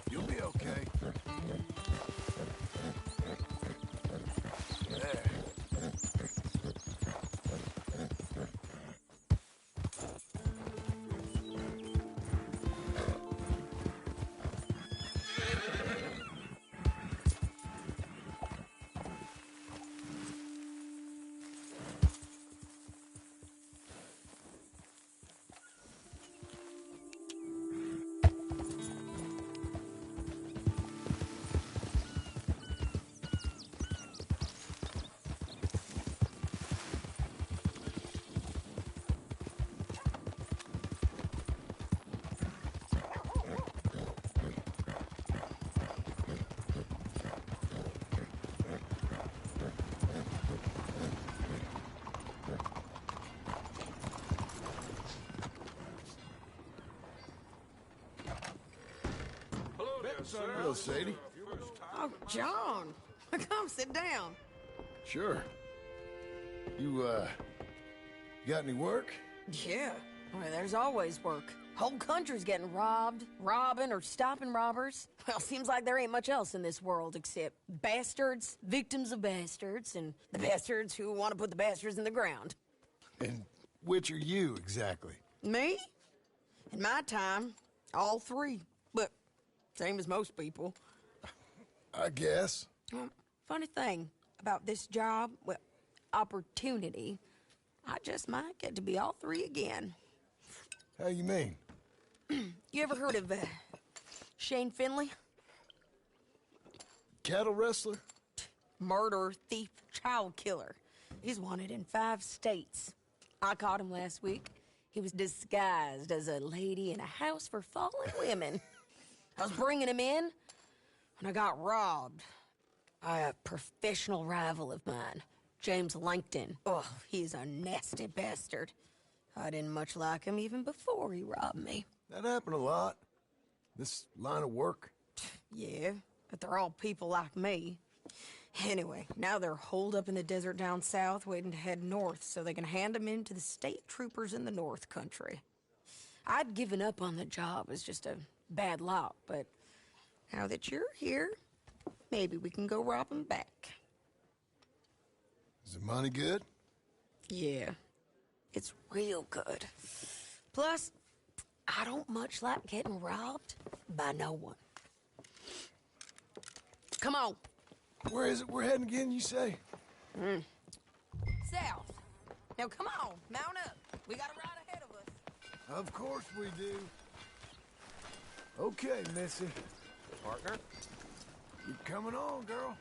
You'll be okay. There. Hello, Sadie. Oh, John. Come sit down. Sure. You got any work? Yeah. Well, there's always work. Whole country's getting robbed, robbing, or stopping robbers. Well, seems like there ain't much else in this world except bastards, victims of bastards, and the bastards who want to put the bastards in the ground. And which are you, exactly? Me? In my time, all three. But same as most people. I guess. Funny thing about this job, well, opportunity, I just might get to be all three again. How you mean? You ever heard of Shane Finley? Cattle wrestler? Murderer, thief, child killer. He's wanted in 5 states. I caught him last week. He was disguised as a lady in a house for fallen women. I was bringing him in when I got robbed by a professional rival of mine, James Langton. Oh, he's a nasty bastard. I didn't much like him even before he robbed me. That happened a lot. This line of work. Yeah, but they're all people like me. Anyway, now they're holed up in the desert down south waiting to head north so they can hand them in to the state troopers in the north country. I'd given up on the job as just a bad lot, but now that you're here, maybe we can go rob them back. Is the money good? Yeah, it's real good. Plus, I don't much like getting robbed by no one. Come on. Where is it we're heading again, you say? South. Now come on, mount up. We got a ride ahead of us. Of course we do. Okay, Missy. Partner? You're coming on, girl.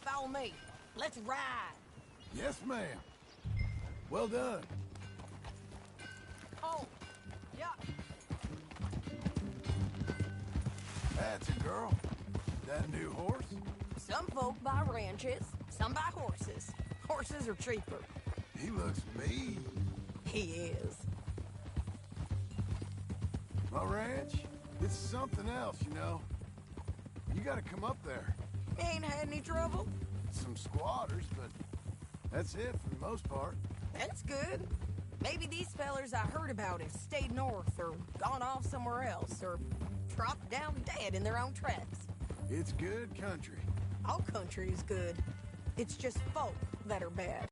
Follow me. Let's ride. Yes, ma'am. Well done. Oh, yeah. That's a girl. That new horse? Some folk buy ranches, some buy horses. Horses are cheaper. He looks mean. He is. My ranch, it's something else, you know. You gotta come up there. Ain't had any trouble? Some squatters, but that's it for the most part. That's good. Maybe these fellers I heard about have stayed north or gone off somewhere else or dropped down dead in their own tracks. It's good country. All country is good. It's just folk that are bad.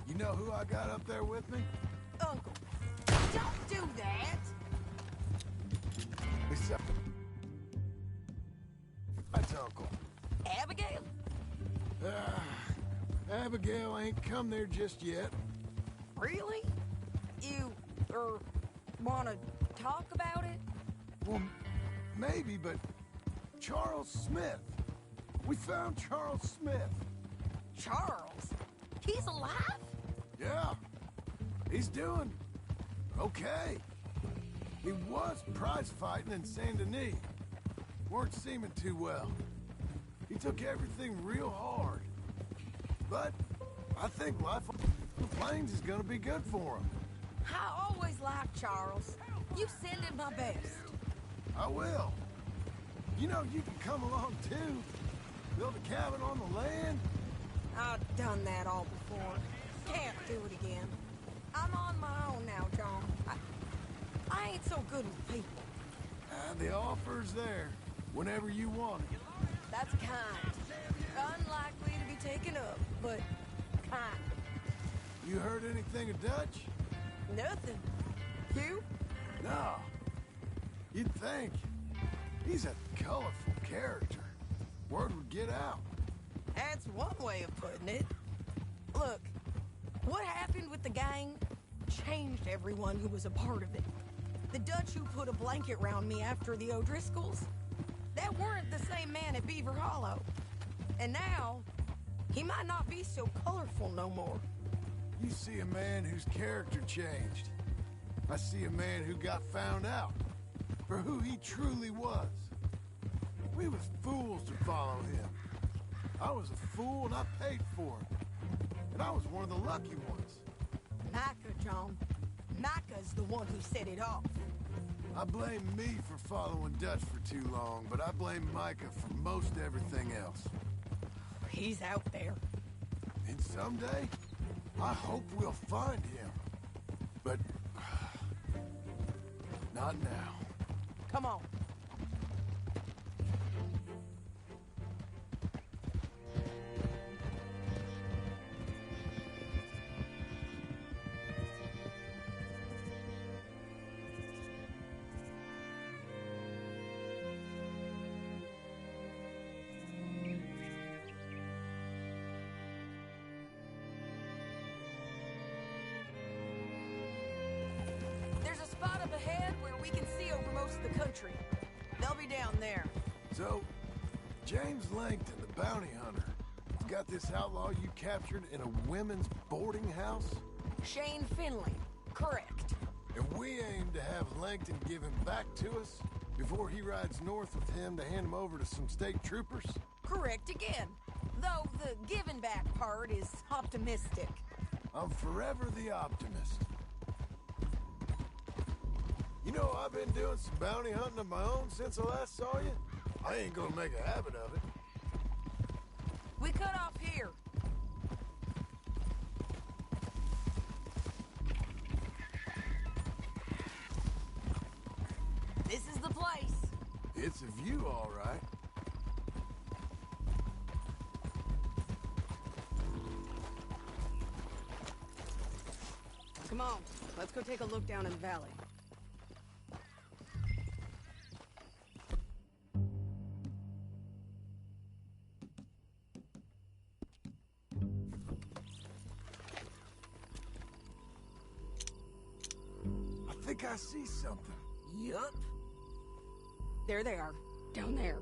You know who I got up there with me? Uncle, don't do that! That's Uncle. Abigail? Abigail ain't come there just yet. Really? You, wanna talk about it? Well, maybe, but Charles Smith. We found Charles Smith. Charles? He's alive? Yeah. He's doing okay. He was prize fighting in Saint Denis. Weren't seeming too well. He took everything real hard. But I think life on the plains is gonna be good for him. I always liked Charles. You send him my best. I will. You know, you can come along too. Build a cabin on the land. I've done that all before. Can't do it again. I'm on my own now, John. I ain't so good with people. The offer's there whenever you want it. That's kind. Unlikely to be taken up, but kind. You heard anything of Dutch? Nothing. You? No. You'd think. He's a colorful character. Word would get out. That's one way of putting it. Look, what happened with the gang changed everyone who was a part of it. The Dutch who put a blanket round me after the O'Driscolls, that weren't the same man at Beaver Hollow. And now, he might not be so colorful no more. You see a man whose character changed. I see a man who got found out for who he truly was. We was fools to follow him. I was a fool and I paid for it. And I was one of the lucky ones. Micah, John. Micah's the one who set it off. I blame me for following Dutch for too long, but I blame Micah for most everything else. He's out there. And someday, I hope we'll find him. But not now. Come on. There's a spot up ahead where we can see over most of the country. They'll be down there. So, James Langton, the bounty hunter, has got this outlaw you captured in a women's boarding house? Shane Finley. Correct. And we aim to have Langton give him back to us before he rides north with him to hand him over to some state troopers? Correct again. Though the giving back part is optimistic. I'm forever the optimist. You know, I've been doing some bounty hunting of my own since I last saw you. I ain't gonna make a habit of it. We cut off here. This is the place. It's a view, all right. Come on, let's go take a look down in the valley. I think I see something. Yup. There they are, down there.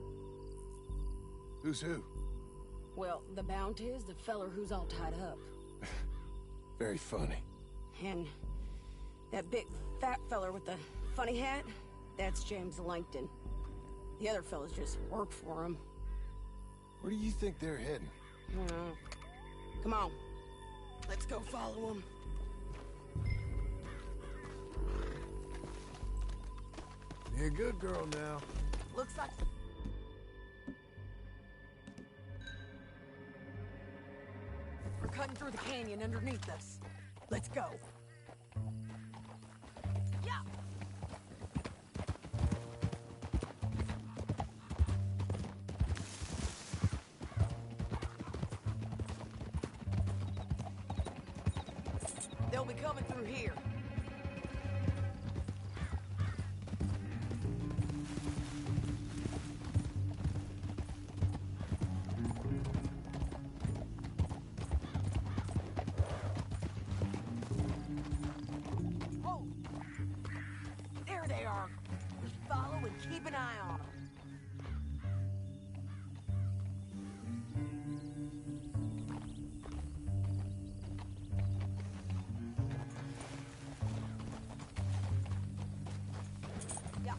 Who's who? Well, the bounty is the feller who's all tied up. Very funny. And that big fat feller with the funny hat, that's James Langton. The other fellas just work for him. Where do you think they're heading? Come on, let's go follow them. You're a good girl now. Looks like... We're cutting through the canyon underneath us. Let's go. Yeah. They'll be coming through here. Keep an eye on them. Yeah.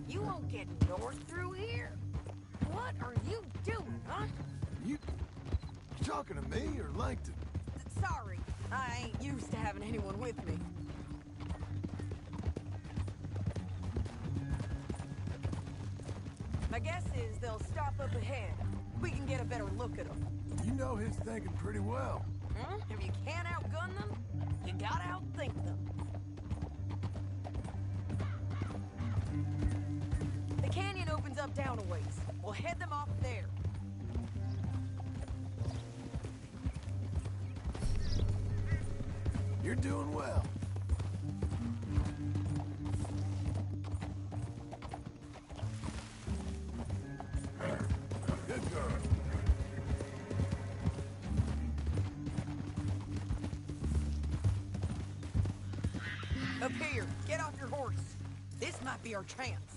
You won't get north through here? What are you doing, huh? You talking to me or Langton? Sorry, I ain't used to having anyone with me. My guess is they'll stop up ahead. We can get a better look at them. You know his thinking pretty well. If you can't outgun them, you gotta outthink them. The canyon opens up down a ways. We'll head them off there. You're doing well. Good girl. Up here, get off your horse. This might be our chance.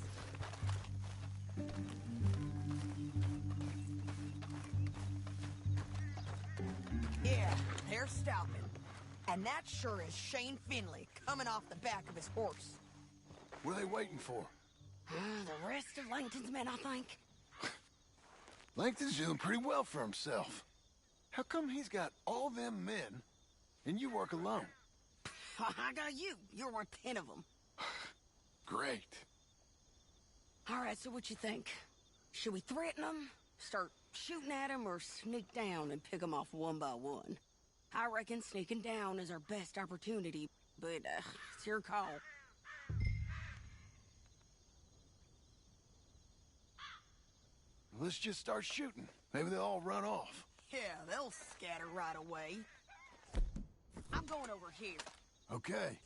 Yeah, they're stopping. And that sure is Shane Finley coming off the back of his horse. What are they waiting for? The rest of Langton's men, I think. Langton's doing pretty well for himself. How come he's got all them men, and you work alone? I got you. You're worth 10 of them. Great. All right, so what you think? Should we threaten them, start shooting at them, or sneak down and pick them off one by one? I reckon sneaking down is our best opportunity, but it's your call. Let's just start shooting. Maybe they'll all run off. Yeah, they'll scatter right away. I'm going over here. Okay.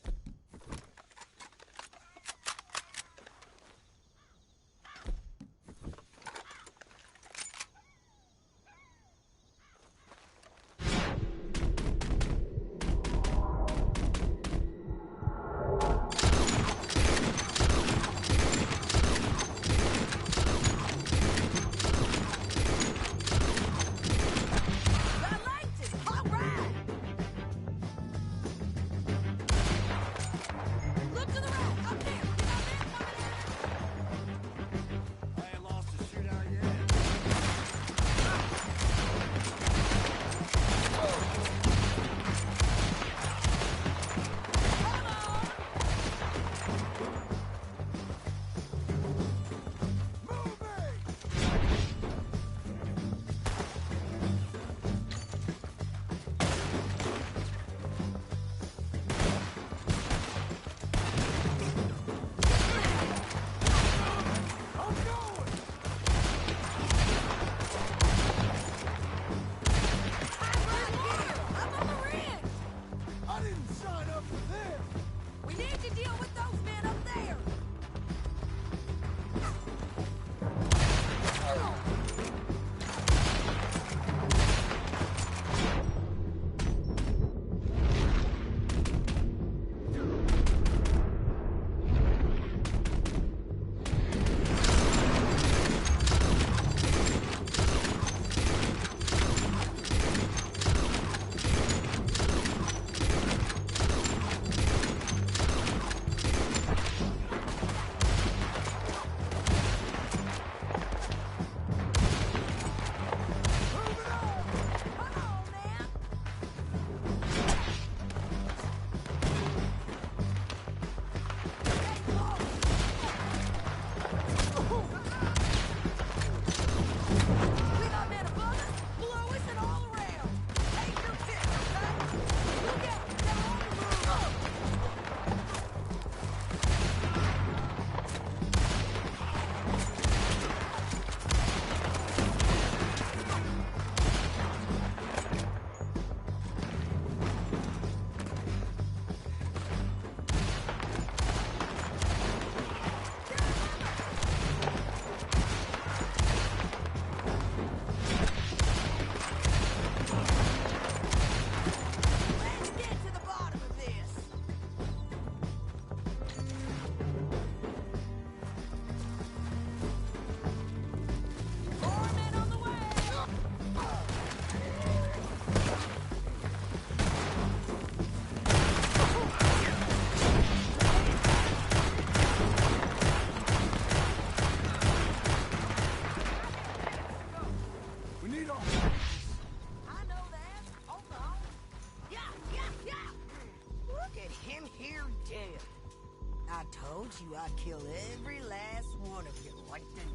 I'd kill every last one of you, Langton.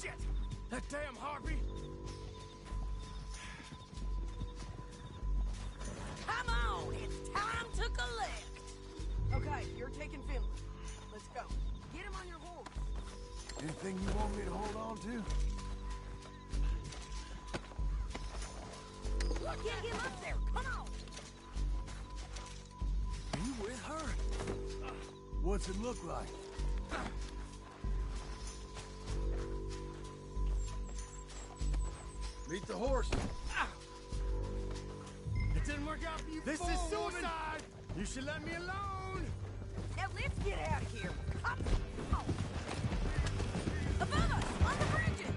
Shit! That damn Harvey! Come on, it's time to collect. Okay, you're taking Finley. Let's go. Get him on your horse. Anything you want me to hold on to? Look, get him up there. Come on. Are you with her? What's it look like? Meet the horse. It didn't work out for you. This is suicide. You should let me alone. Now let's get out of here. Come on. Above us, on the bridges.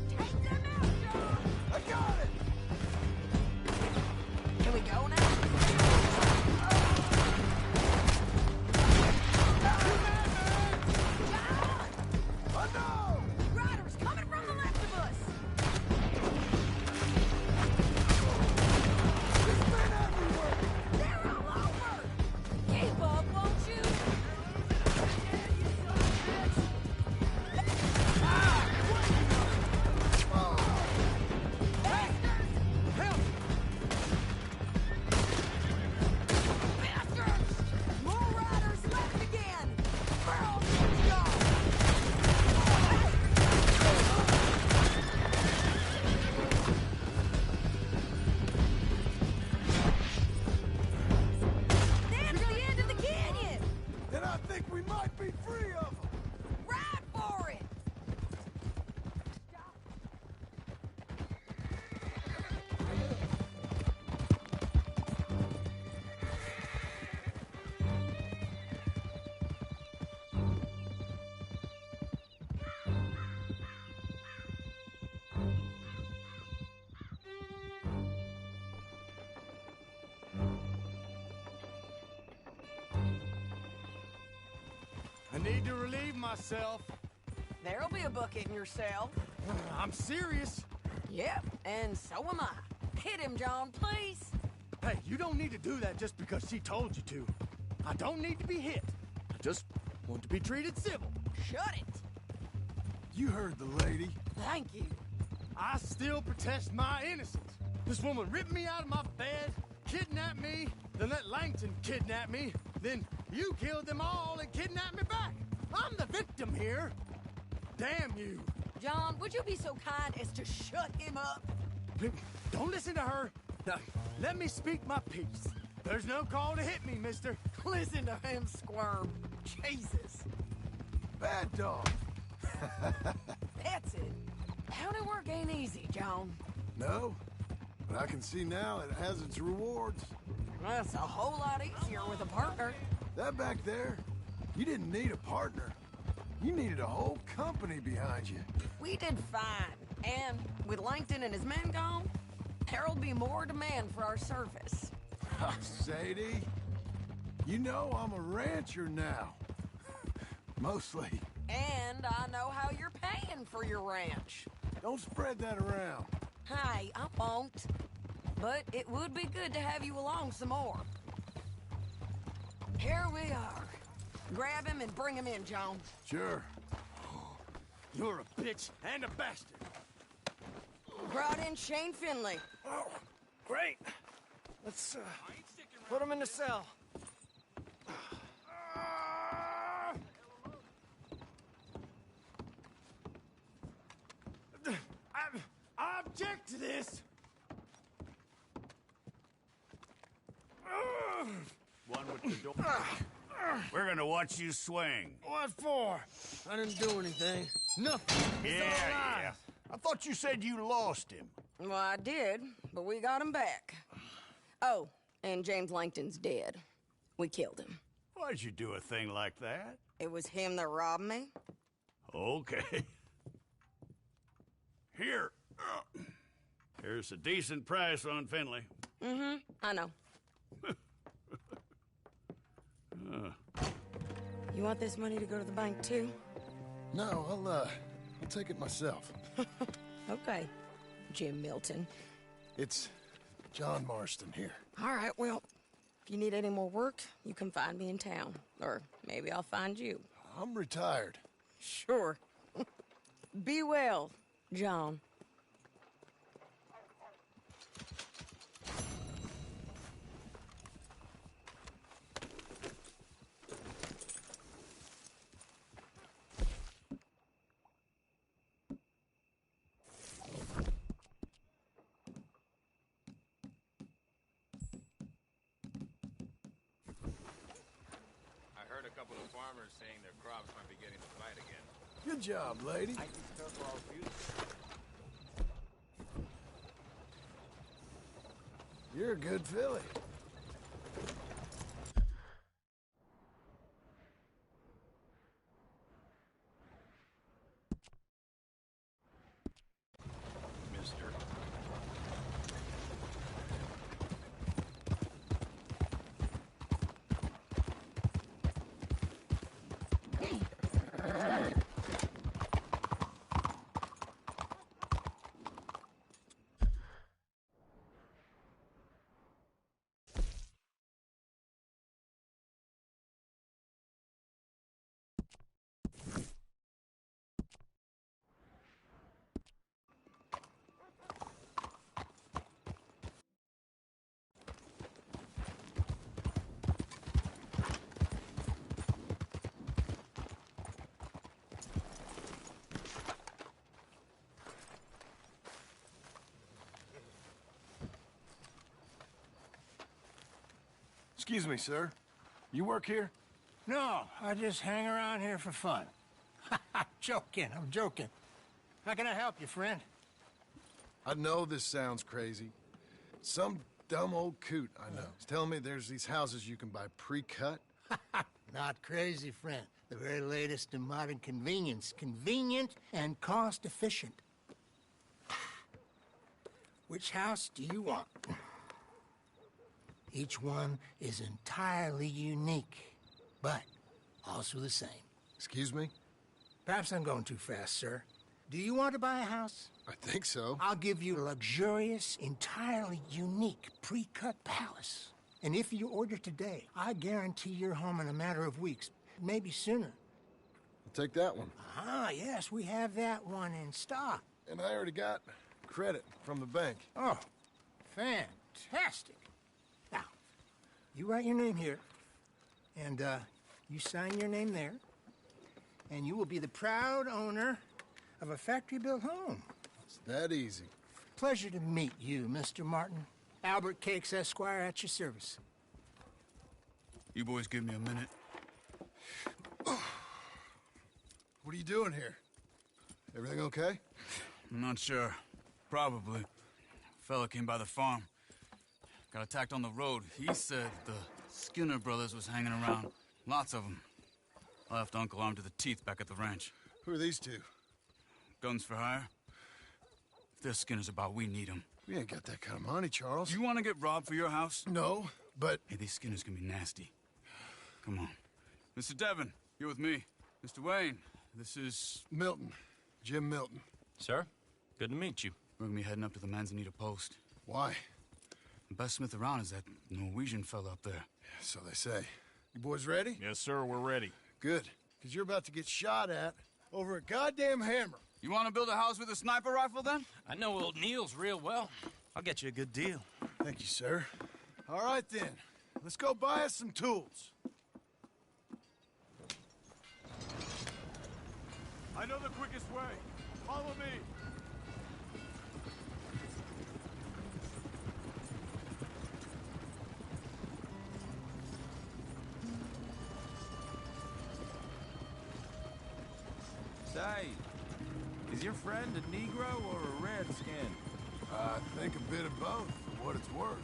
Take them out, John. I got it. Can we go now? Riders coming from the left of us! They're all over! Keep up, won't you? Bastards! More riders left again! We're all gonna go! That's the end of the canyon! Then I think we might be free of them. Ride for it! I need to relieve myself. There'll be a bucket in your cell. I'm serious. Yep, and so am I. Hit him, John, please. Hey, you don't need to do that just because she told you to. I don't need to be hit. I just want to be treated civil. Shut it. You heard the lady. Thank you. I still protest my innocence. This woman ripped me out of my bed, kidnapped me, then let Langton kidnap me, then you killed them all and kidnapped me back. I'm the victim here. Damn you. John, would you be so kind as to shut him up? Don't listen to her. Now, let me speak my piece. There's no call to hit me, mister. Listen to him squirm. Jesus. Bad dog. That's it. County work ain't easy, John. No, but I can see now it has its rewards. That's a whole lot easier with a partner. That back there, you didn't need a partner. You needed a whole company behind you. We did fine. And with Langton and his men gone, there'll be more demand for our service. Sadie, you know I'm a rancher now. Mostly. And I know how you're paying for your ranch. Don't spread that around. Hey, I won't. But it would be good to have you along some more. Here we are. Grab him and bring him in, John. Sure. You're a bitch and a bastard. Brought in Shane Finley. Oh, great. Let's put him in the cell. I object to this. One with the door. We're gonna watch you swing. What for? I didn't do anything. Nothing. It's all Yeah. lies. I thought you said you lost him. Well, I did, but we got him back. Oh, and James Langton's dead. We killed him. Why'd you do a thing like that? It was him that robbed me. Okay. Here. Here's a decent price on Finley. Mm-hmm, I know. You want this money to go to the bank, too? No, I'll take it myself. Okay, Jim Milton. It's John Marston here. All right, well, if you need any more work, you can find me in town. Or maybe I'll find you. I'm retired. Sure. Be well, John. A couple of farmers saying their crops might be getting to fight again. Good job, lady. I can cover all views. You're a good filly. Excuse me, sir. You work here? No, I just hang around here for fun. I'm joking. How can I help you, friend? I know this sounds crazy. Some dumb old coot I know is telling me there's these houses you can buy pre-cut. Not crazy, friend. The very latest in modern convenience. Convenient and cost-efficient. Which house do you want? Each one is entirely unique, but also the same. Excuse me? Perhaps I'm going too fast, sir. Do you want to buy a house? I think so. I'll give you a luxurious, entirely unique pre-cut palace. And if you order today, I guarantee you're home in a matter of weeks, maybe sooner. I'll take that one. Ah, yes, we have that one in stock. And I already got credit from the bank. Oh, fantastic. Now, you write your name here, and you sign your name there, and you will be the proud owner of a factory-built home. It's that easy. Pleasure to meet you, Mr. Martin. Albert Cakes, Esquire, at your service. You boys give me a minute. What are you doing here? Everything okay? I'm not sure. Probably. Fella came by the farm. Got attacked on the road. He said the Skinner brothers was hanging around. Lots of them. I left Uncle armed to the teeth back at the ranch. Who are these two? Guns for hire. If they're Skinner's about, we need them. We ain't got that kind of money, Charles. You want to get robbed for your house? No, but... Hey, these Skinners can be nasty. Come on. Mr. Devon, you're with me. Mr. Wayne, this is... Milton. Jim Milton. Sir, good to meet you. We're gonna be heading up to the Manzanita post. Why? The best smith around is that Norwegian fella up there. So they say. You boys ready? Yes, sir, we're ready. Good, because you're about to get shot at over a goddamn hammer. You want to build a house with a sniper rifle, then? I know old Neil's real well. I'll get you a good deal. Thank you, sir. All right, then. Let's go buy us some tools. I know the quickest way. Follow me. Say, is your friend a Negro or a Redskin? I think a bit of both, for what it's worth.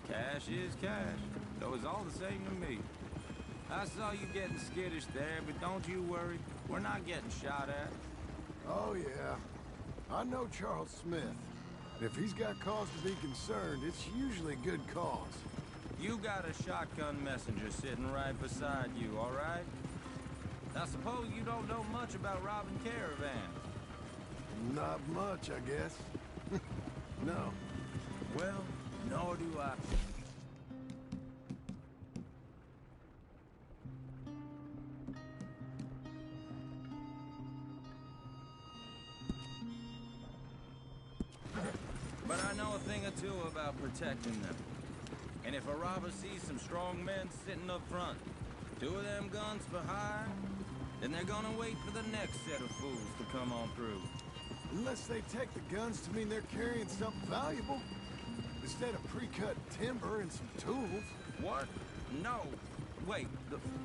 Cash is cash, though it's all the same to me. I saw you getting skittish there, but don't you worry. We're not getting shot at. Oh, yeah. I know Charles Smith. If he's got cause to be concerned, it's usually good cause. You got a shotgun messenger sitting right beside you, all right? I suppose you don't know much about robbing caravans. Not much, I guess. No. Well, nor do I. But I know a thing or two about protecting them. And if a robber sees some strong men sitting up front, 2 of them guns for hire, then they're gonna wait for the next set of fools to come on through. Unless they take the guns to mean they're carrying something valuable. Instead of pre-cut timber and some tools. What? No. Wait,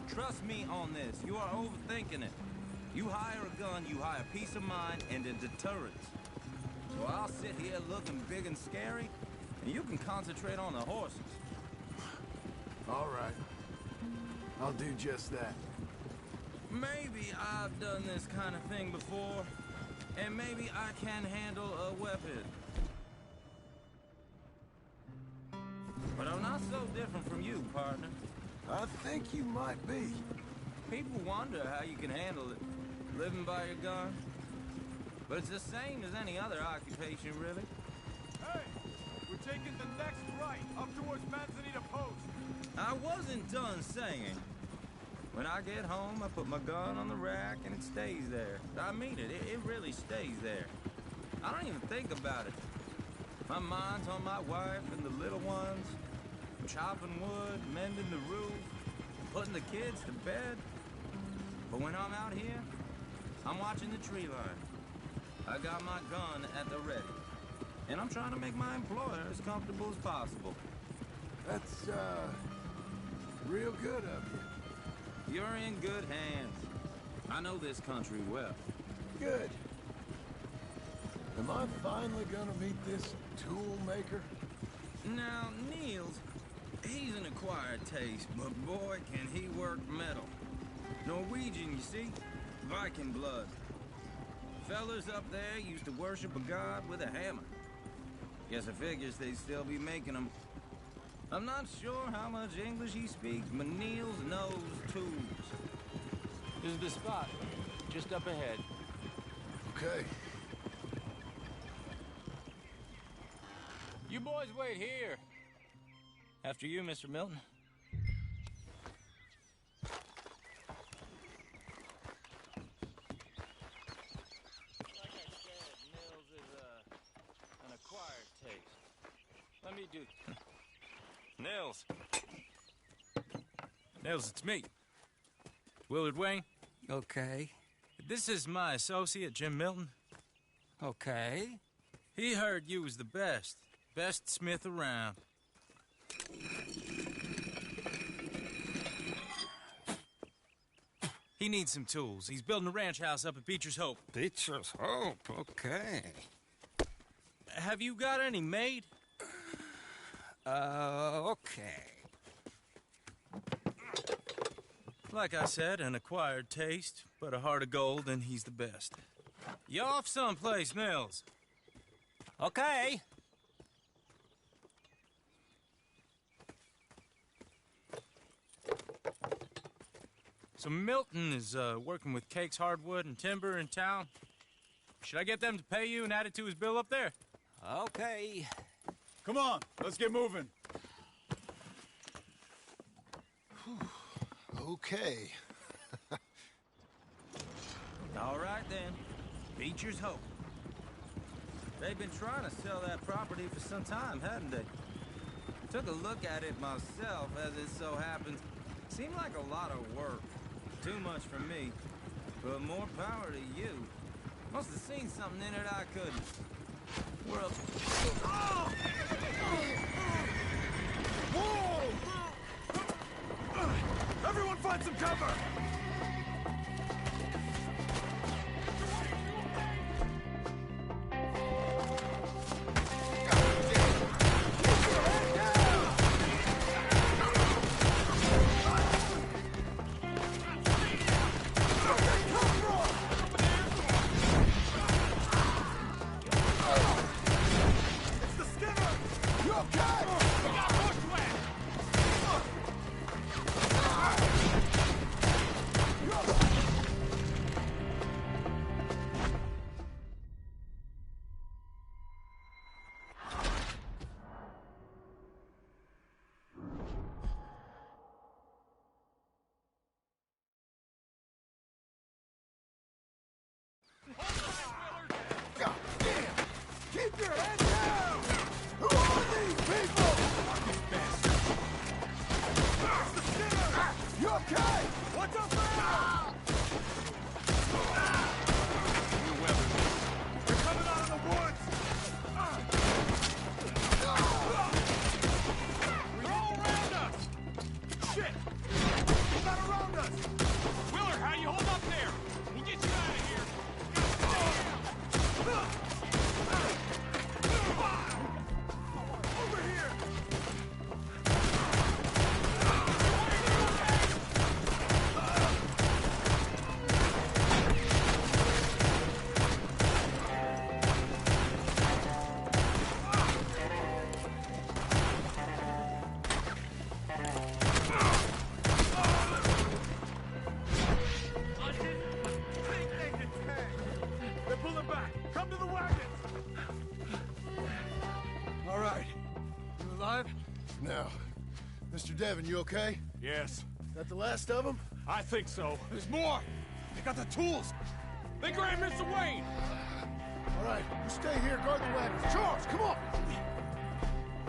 trust me on this. You are overthinking it. You hire a gun, you hire peace of mind and a deterrence. So I'll sit here looking big and scary, and you can concentrate on the horses. All right. I'll do just that. Maybe I've done this kind of thing before, and maybe I can handle a weapon. But I'm not so different from you, partner. I think you might be. People wonder how you can handle it, living by your gun. But it's the same as any other occupation, really. Hey, we're taking the next right, up towards Manzanita Post. I wasn't done saying. When I get home, I put my gun on the rack and it stays there. I mean it, it really stays there. I don't even think about it. My mind's on my wife and the little ones. I'm chopping wood, mending the roof, putting the kids to bed. But when I'm out here, I'm watching the tree line. I got my gun at the ready. And I'm trying to make my employer as comfortable as possible. That's, real good of you. You're in good hands. I know this country well. Good. Am I finally gonna meet this tool maker? Now, Niels, he's an acquired taste, but boy, can he work metal. Norwegian, you see? Viking blood. Fellas up there used to worship a god with a hammer. Guess I figures they'd still be making them. I'm not sure how much English he speaks, but Niels knows tools. This is the spot, just up ahead. Okay. You boys wait here. After you, Mr. Milton. Like I said, Mills is an acquired taste. Let me do... Nils. Nils, it's me. Willard Wayne. Okay. This is my associate, Jim Milton. Okay. He heard you was the best. Best smith around. He needs some tools. He's building a ranch house up at Beecher's Hope. Beecher's Hope, okay. Have you got any made? Okay. Like I said, an acquired taste, but a heart of gold, and he's the best. You off someplace, Nils? Okay. So Milton is working with Cake's Hardwood and Timber in town. Should I get them to pay you and add it to his bill up there? Okay. Come on, let's get moving. Okay. All right, then. Beecher's Hope. They've been trying to sell that property for some time, hadn't they? Took a look at it myself, as it so happens. Seemed like a lot of work. Too much for me. But more power to you. Must have seen something in it I couldn't. We're up... Oh! Whoa! Everyone find some cover! Mr. Devon, you okay? Yes. That the last of them? I think so. There's more! They got the tools! They grabbed Mr. Wayne! All right, you stay here, guard the wagons. Charles, come on!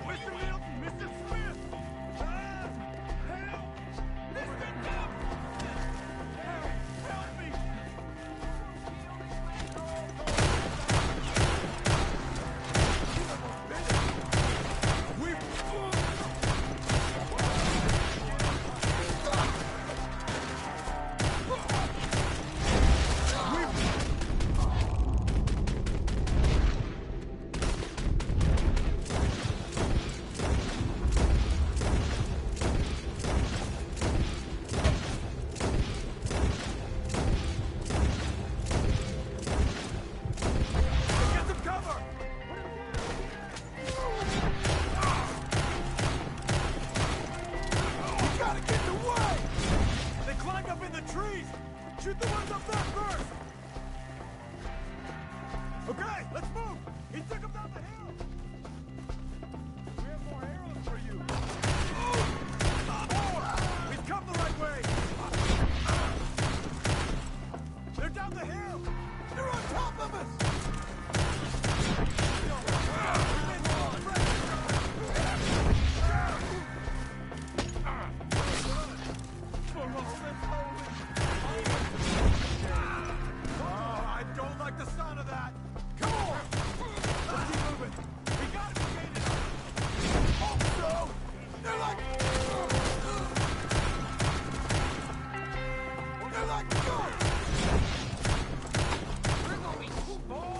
Mr. Milton! Mr. Smith! Help! Mr. Devon! Help me! Shoot the ones up there first! Okay, let's move! He took them down the hill! We have more arrows for you! More! We've come the right way! They're down the hill! They're on top of us! I don't like the sound of that! Come on! Let's keep moving! We gotta be gaining! Hope so! They're like... go! We're going too far!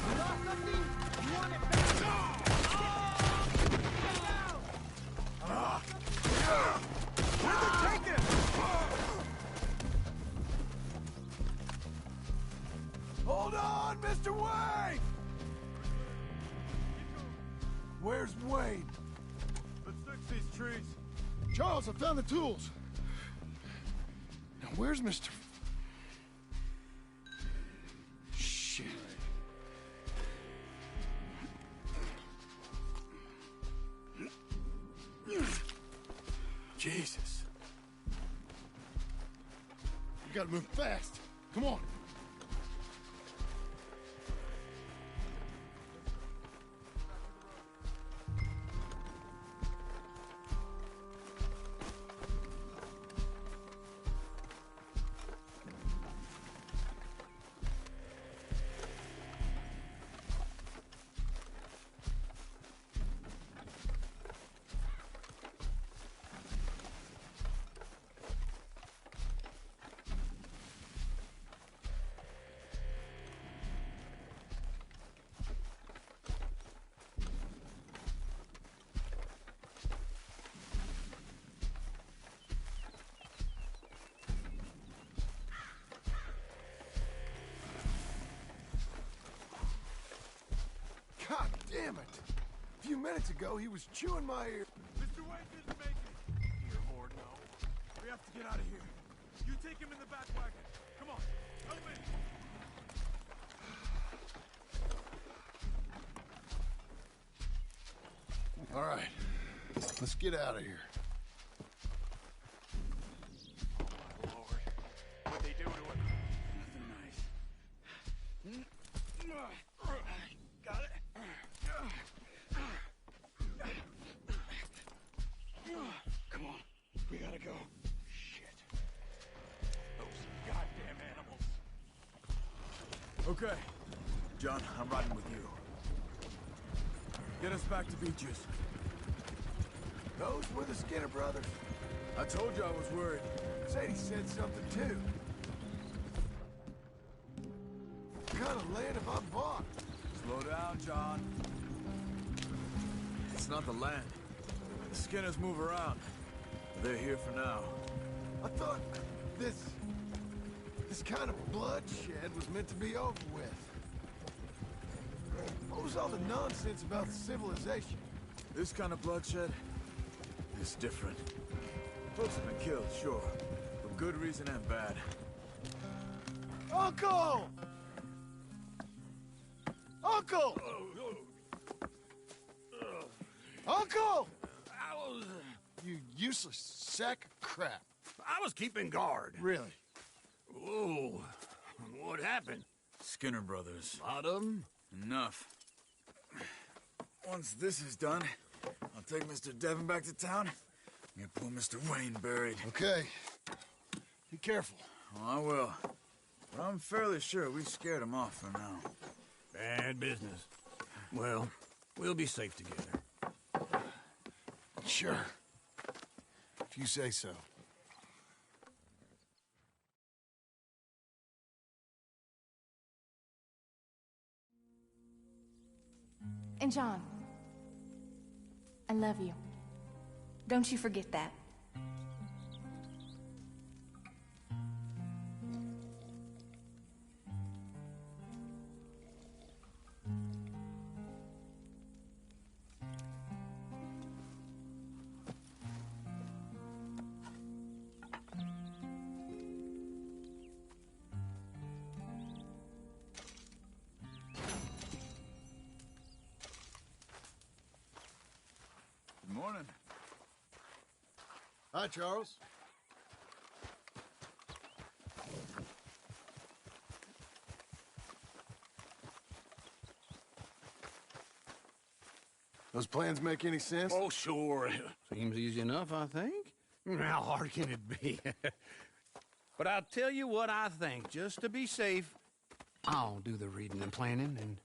You lost something? You want it back? Where they taken? Hold on, Mr. Wayne! Where's Wayne? Let's fix these trees. Charles, I found the tools. Now, where's Mr... Shit. Jesus. We gotta move fast. Come on. God damn it! A few minutes ago, he was chewing my ear. Mr. Wayne didn't make it. Here, Lord, no. We have to get out of here. You take him in the back wagon. Come on, help me. All right, let's get out of here. Oh, my Lord. What'd they do to him? Nothing nice. Got it. Come on. We gotta go. Shit. Those goddamn animals. Okay. John, I'm riding with you. Get us back to Beaches. Those were the Skinner brothers. I told you I was worried. Sadie said something too. What kind of land have I bought? Slow down, John. It's not the land. The Skinners move around. They're here for now. I thought this kind of bloodshed was meant to be over with. What was all the nonsense about civilization? This kind of bloodshed is different. Folks have been killed, sure. For good reason and bad. Uncle! Uncle! Uncle! You useless sack of crap. I was keeping guard. Really? Whoa. What happened? Skinner Brothers. Lot of them? Enough. Once this is done, I'll take Mr. Devon back to town. Get poor Mr. Wayne buried. Okay. Be careful. Oh, I will. But I'm fairly sure we scared him off for now. Bad business. Well, we'll be safe together. Sure. If you say so. And John, I love you. Don't you forget that. Good morning. Hi, Charles. Those plans make any sense? Oh, sure. Seems easy enough, I think. How hard can it be? But I'll tell you what I think. Just to be safe, I'll do the reading and planning, and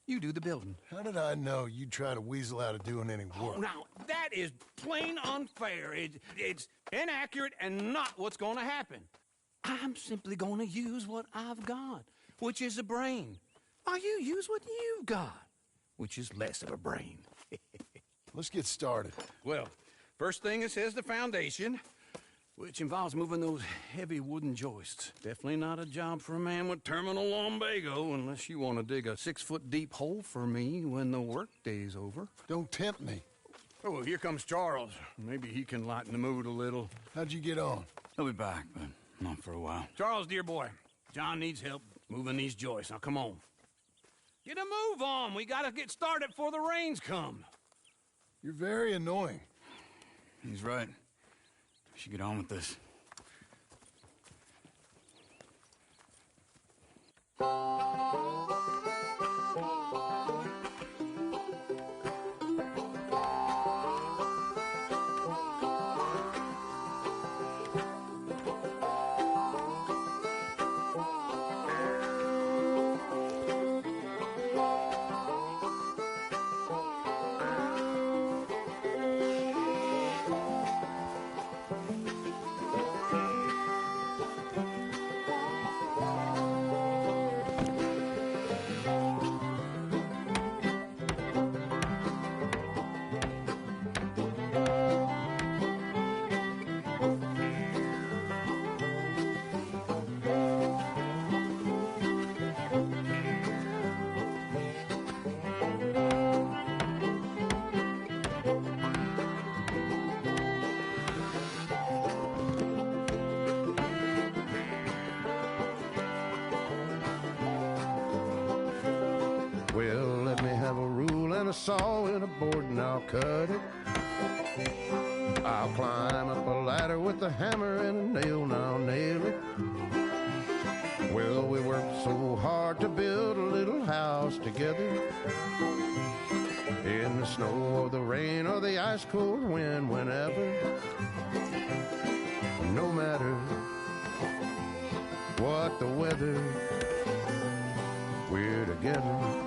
you do the building. How did I know you'd try to weasel out of doing any work? Oh, now, that is plain unfair. It's inaccurate and not what's going to happen. I'm simply going to use what I've got, which is a brain. While you use what you've got, which is less of a brain. Let's get started. Well, first thing it says the foundation, which involves moving those heavy wooden joists. Definitely not a job for a man with terminal lumbago, unless you want to dig a 6-foot deep hole for me when the workday's over. Don't tempt me. Oh, here comes Charles. Maybe he can lighten the mood a little. How'd you get on? He'll be back, but not for a while. Charles, dear boy, John needs help moving these joists. Now, come on. Get a move on. We gotta get started before the rains come. You're very annoying. He's right. We should get on with this. Well, let me have a rule and a saw and a board and I'll cut it. I'll climb up a ladder with a hammer and a nail and I'll nail it. Well, we worked so hard to build a little house together. In the snow or the rain or the ice cold wind, whenever. No matter what the weather, we're together.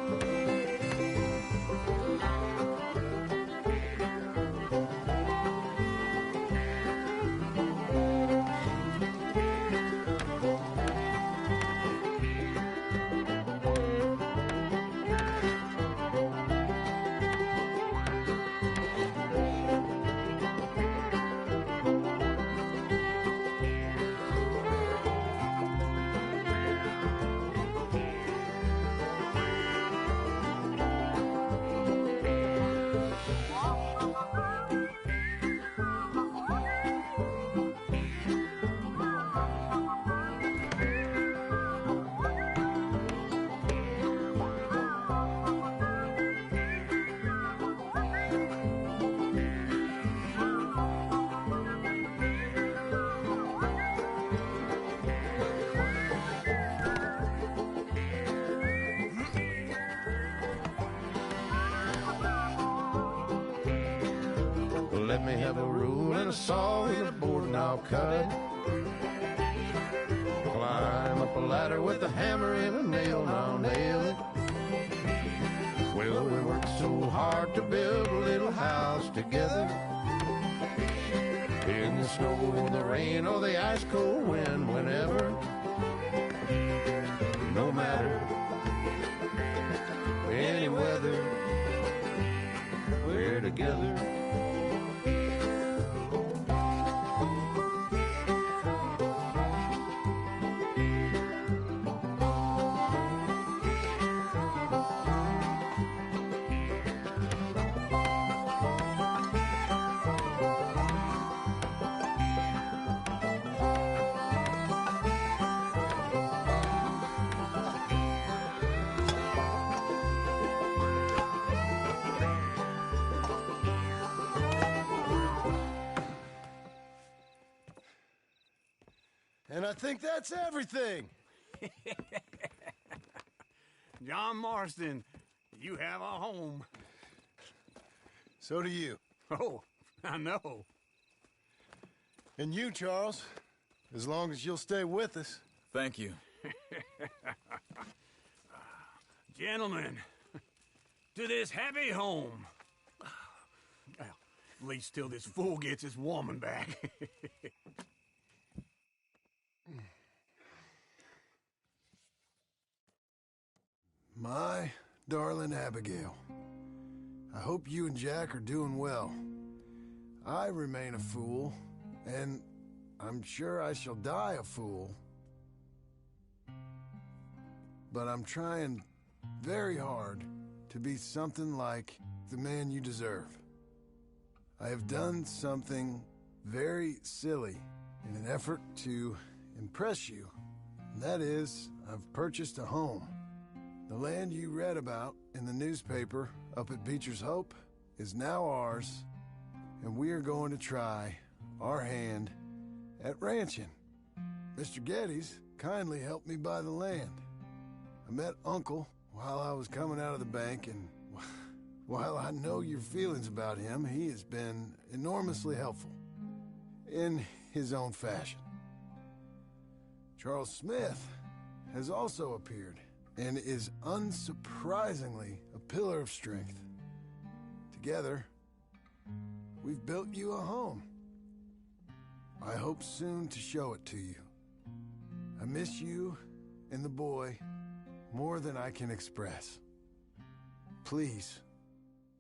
Let me have a rule and a saw and a board and I'll cut it. Climb up a ladder with a hammer and a nail and I'll nail it. Well, we worked so hard to build a little house together. In the snow, the rain, or the ice cold wind, whenever. No matter any weather, we're together. And I think that's everything. John Marston, you have a home. So do you. Oh, I know. And you, Charles, as long as you'll stay with us. Thank you. Gentlemen, to this happy home. Well, at least till this fool gets his woman back. My darling Abigail, I hope you and Jack are doing well. I remain a fool, and I'm sure I shall die a fool. But I'm trying very hard to be something like the man you deserve. I have done something very silly in an effort to impress you, and that is, I've purchased a home. The land you read about in the newspaper up at Beecher's Hope is now ours, and we are going to try our hand at ranching. Mr. Geddes kindly helped me buy the land. I met Uncle while I was coming out of the bank, and while I know your feelings about him, he has been enormously helpful in his own fashion. Charles Smith has also appeared and is unsurprisingly a pillar of strength. Together, we've built you a home. I hope soon to show it to you. I miss you and the boy more than I can express. Please,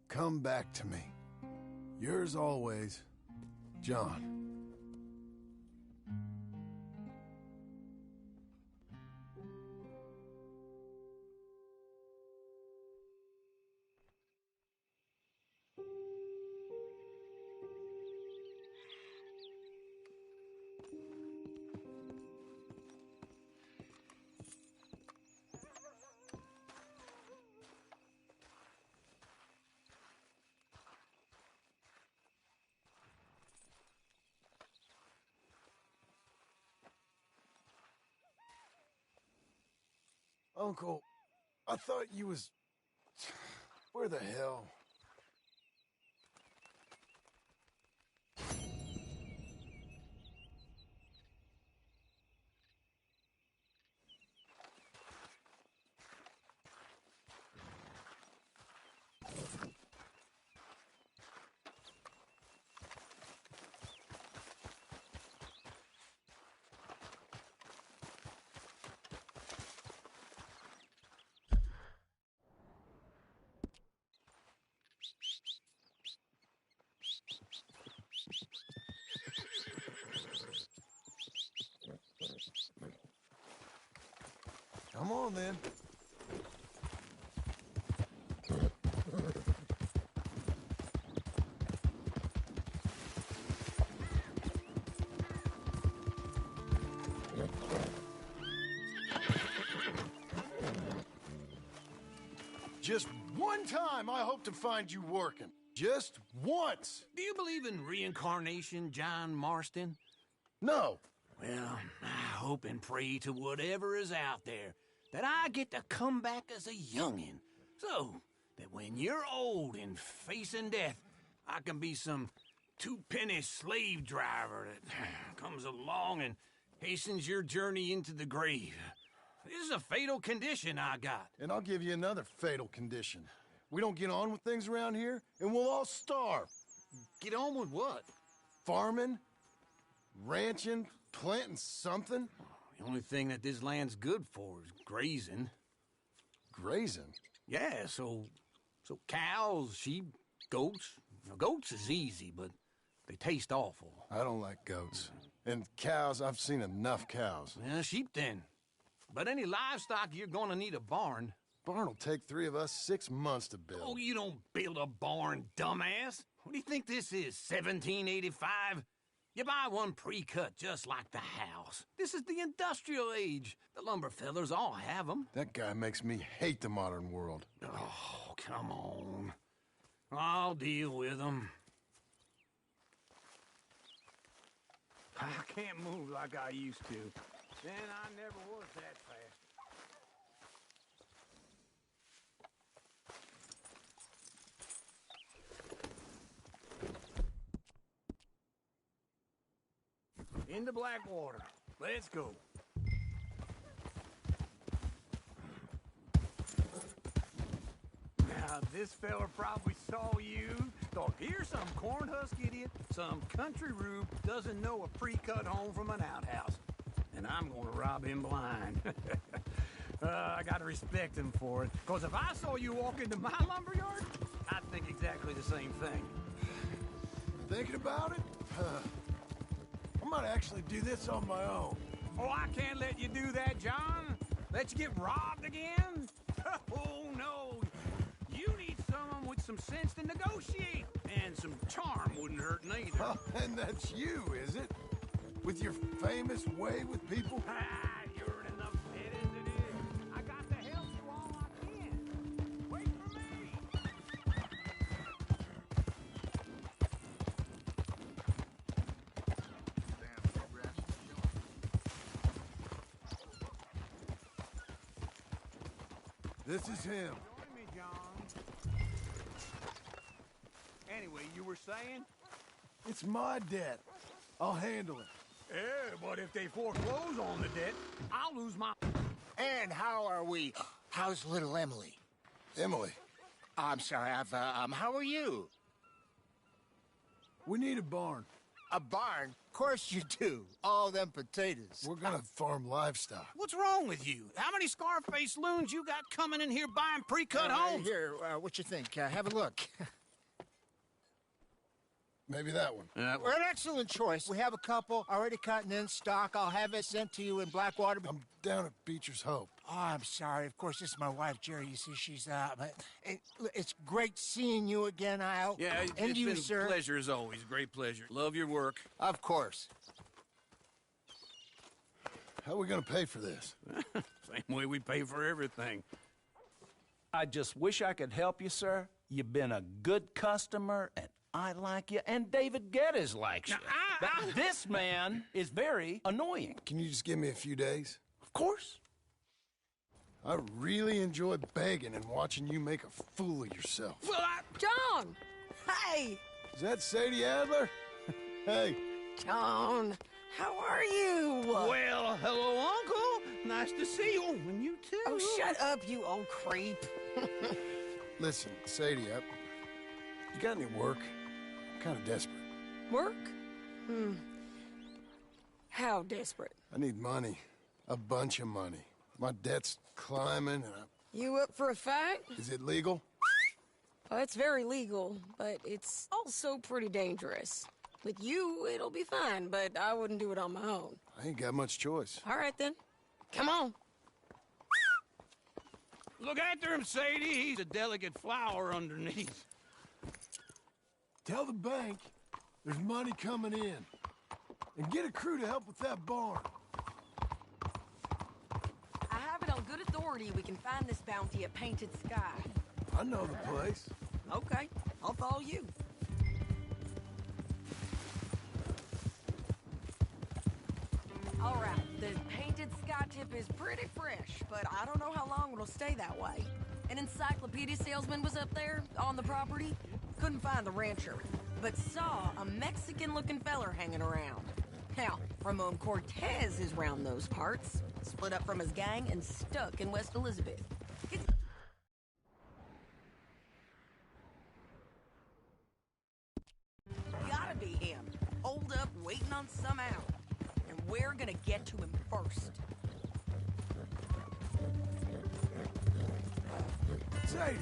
come back to me. Yours always, John. Uncle, I thought you was... Where the hell? Come on, then. Just one time I hope to find you working. Just once. Do you believe in reincarnation, John Marston? No. Well, I hope and pray to whatever is out there that I get to come back as a youngin', so that when you're old and facing death, I can be some two-penny slave driver that comes along and hastens your journey into the grave. This is a fatal condition I got. And I'll give you another fatal condition. We don't get on with things around here, and we'll all starve. Get on with what? Farming, ranching, planting something. The only thing that this land's good for is grazing. Grazing? Yeah, so cows, sheep, goats. Now, goats is easy, but they taste awful. I don't like goats. And cows, I've seen enough cows. Yeah, sheep then. But any livestock, you're gonna need a barn. Barn will take 3 of us 6 months to build. Oh, you don't build a barn, dumbass. What do you think this is, 1785? You buy one pre-cut just like the house. This is the industrial age. The lumber fellers all have them. That guy makes me hate the modern world. Oh, come on. I'll deal with them. I can't move like I used to. Then I never was that fast. Into Blackwater. Let's go. Now, this fella probably saw you. Thought, here's some cornhusk idiot, some country rube doesn't know a pre-cut home from an outhouse. And I'm gonna rob him blind. I gotta respect him for it. Because if I saw you walk into my lumberyard, I'd think exactly the same thing. Thinking about it? I might actually do this on my own. Oh, I can't let you do that, John. Let you get robbed again? Oh, no. You need someone with some sense to negotiate. And some charm wouldn't hurt neither. Oh, and that's you, is it? With your famous way with people? You're in enough debt as it is. I got to help you all I can. Wait for me. This is him. Join me, John. Anyway, you were saying? It's my debt. I'll handle it. Yeah, but if they foreclose on the debt, I'll lose my... And how are we? How's little Emily? Emily? I'm sorry, how are you? We need a barn. A barn? Of course you do. All them potatoes. We're gonna farm livestock. What's wrong with you? How many Scarface loons you got coming in here buying pre-cut homes? Here, what you think? Have a look. Maybe that one. We're an excellent choice. We have a couple already cutting in stock. I'll have it sent to you in Blackwater. I'm down at Beecher's Hope. Oh, I'm sorry. Of course, this is my wife, Jerry. You see, she's but it's great seeing you again, Al. Yeah, and it's you, been sir. a pleasure as always. Great pleasure. Love your work. Of course. How are we gonna pay for this? Same way we pay for everything. I just wish I could help you, sir. You've been a good customer, and I like you, and David Geddes likes you. But this man is very annoying. Can you just give me a few days? Of course. I really enjoy begging and watching you make a fool of yourself. Well, John! Hey! Is that Sadie Adler? Hey. John, how are you? Well, hello, Uncle. Nice to see you. And you too. Oh, shut up, you old creep. Listen, Sadie, you got any work? I'm kind of desperate. Work? How desperate? I need money. A bunch of money. My debt's climbing, and You up for a fight? Is it legal? Well, it's very legal, but it's also pretty dangerous. With you, it'll be fine, but I wouldn't do it on my own. I ain't got much choice. All right, then. Come on. Look after him, Sadie. He's a delicate flower underneath. Tell the bank there's money coming in. And get a crew to help with that barn. I have it on good authority we can find this bounty at Painted Sky. I know the place. Okay, I'll follow you. All right, the Painted Sky tip is pretty fresh, but I don't know how long it'll stay that way. An encyclopedia salesman was up there on the property. Couldn't find the rancher. but saw a Mexican-looking feller hanging around. Now, Ramon Cortez is round those parts, split up from his gang and stuck in West Elizabeth. It's gotta be him, holed up waiting on some out. And we're gonna get to him first. Sadie!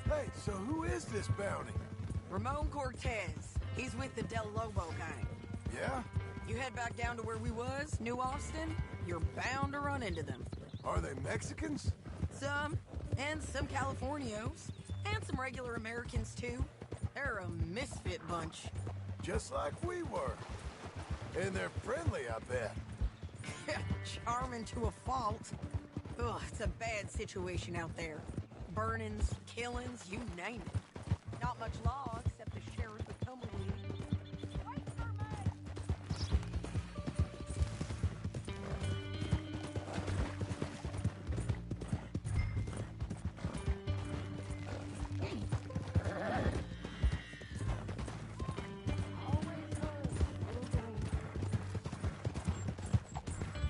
Hey, so who is this bounty? Ramon Cortez. He's with the Del Lobo gang. Yeah? You head back down to where we was, New Austin, you're bound to run into them. Are they Mexicans? Some, and some Californios, and some regular Americans too. They're a misfit bunch. Just like we were. And they're friendly, I bet. Charming to a fault. Ugh, it's a bad situation out there. Burnings, killings, you name it. Not much law except the sheriff of Tumbleweed. Wait for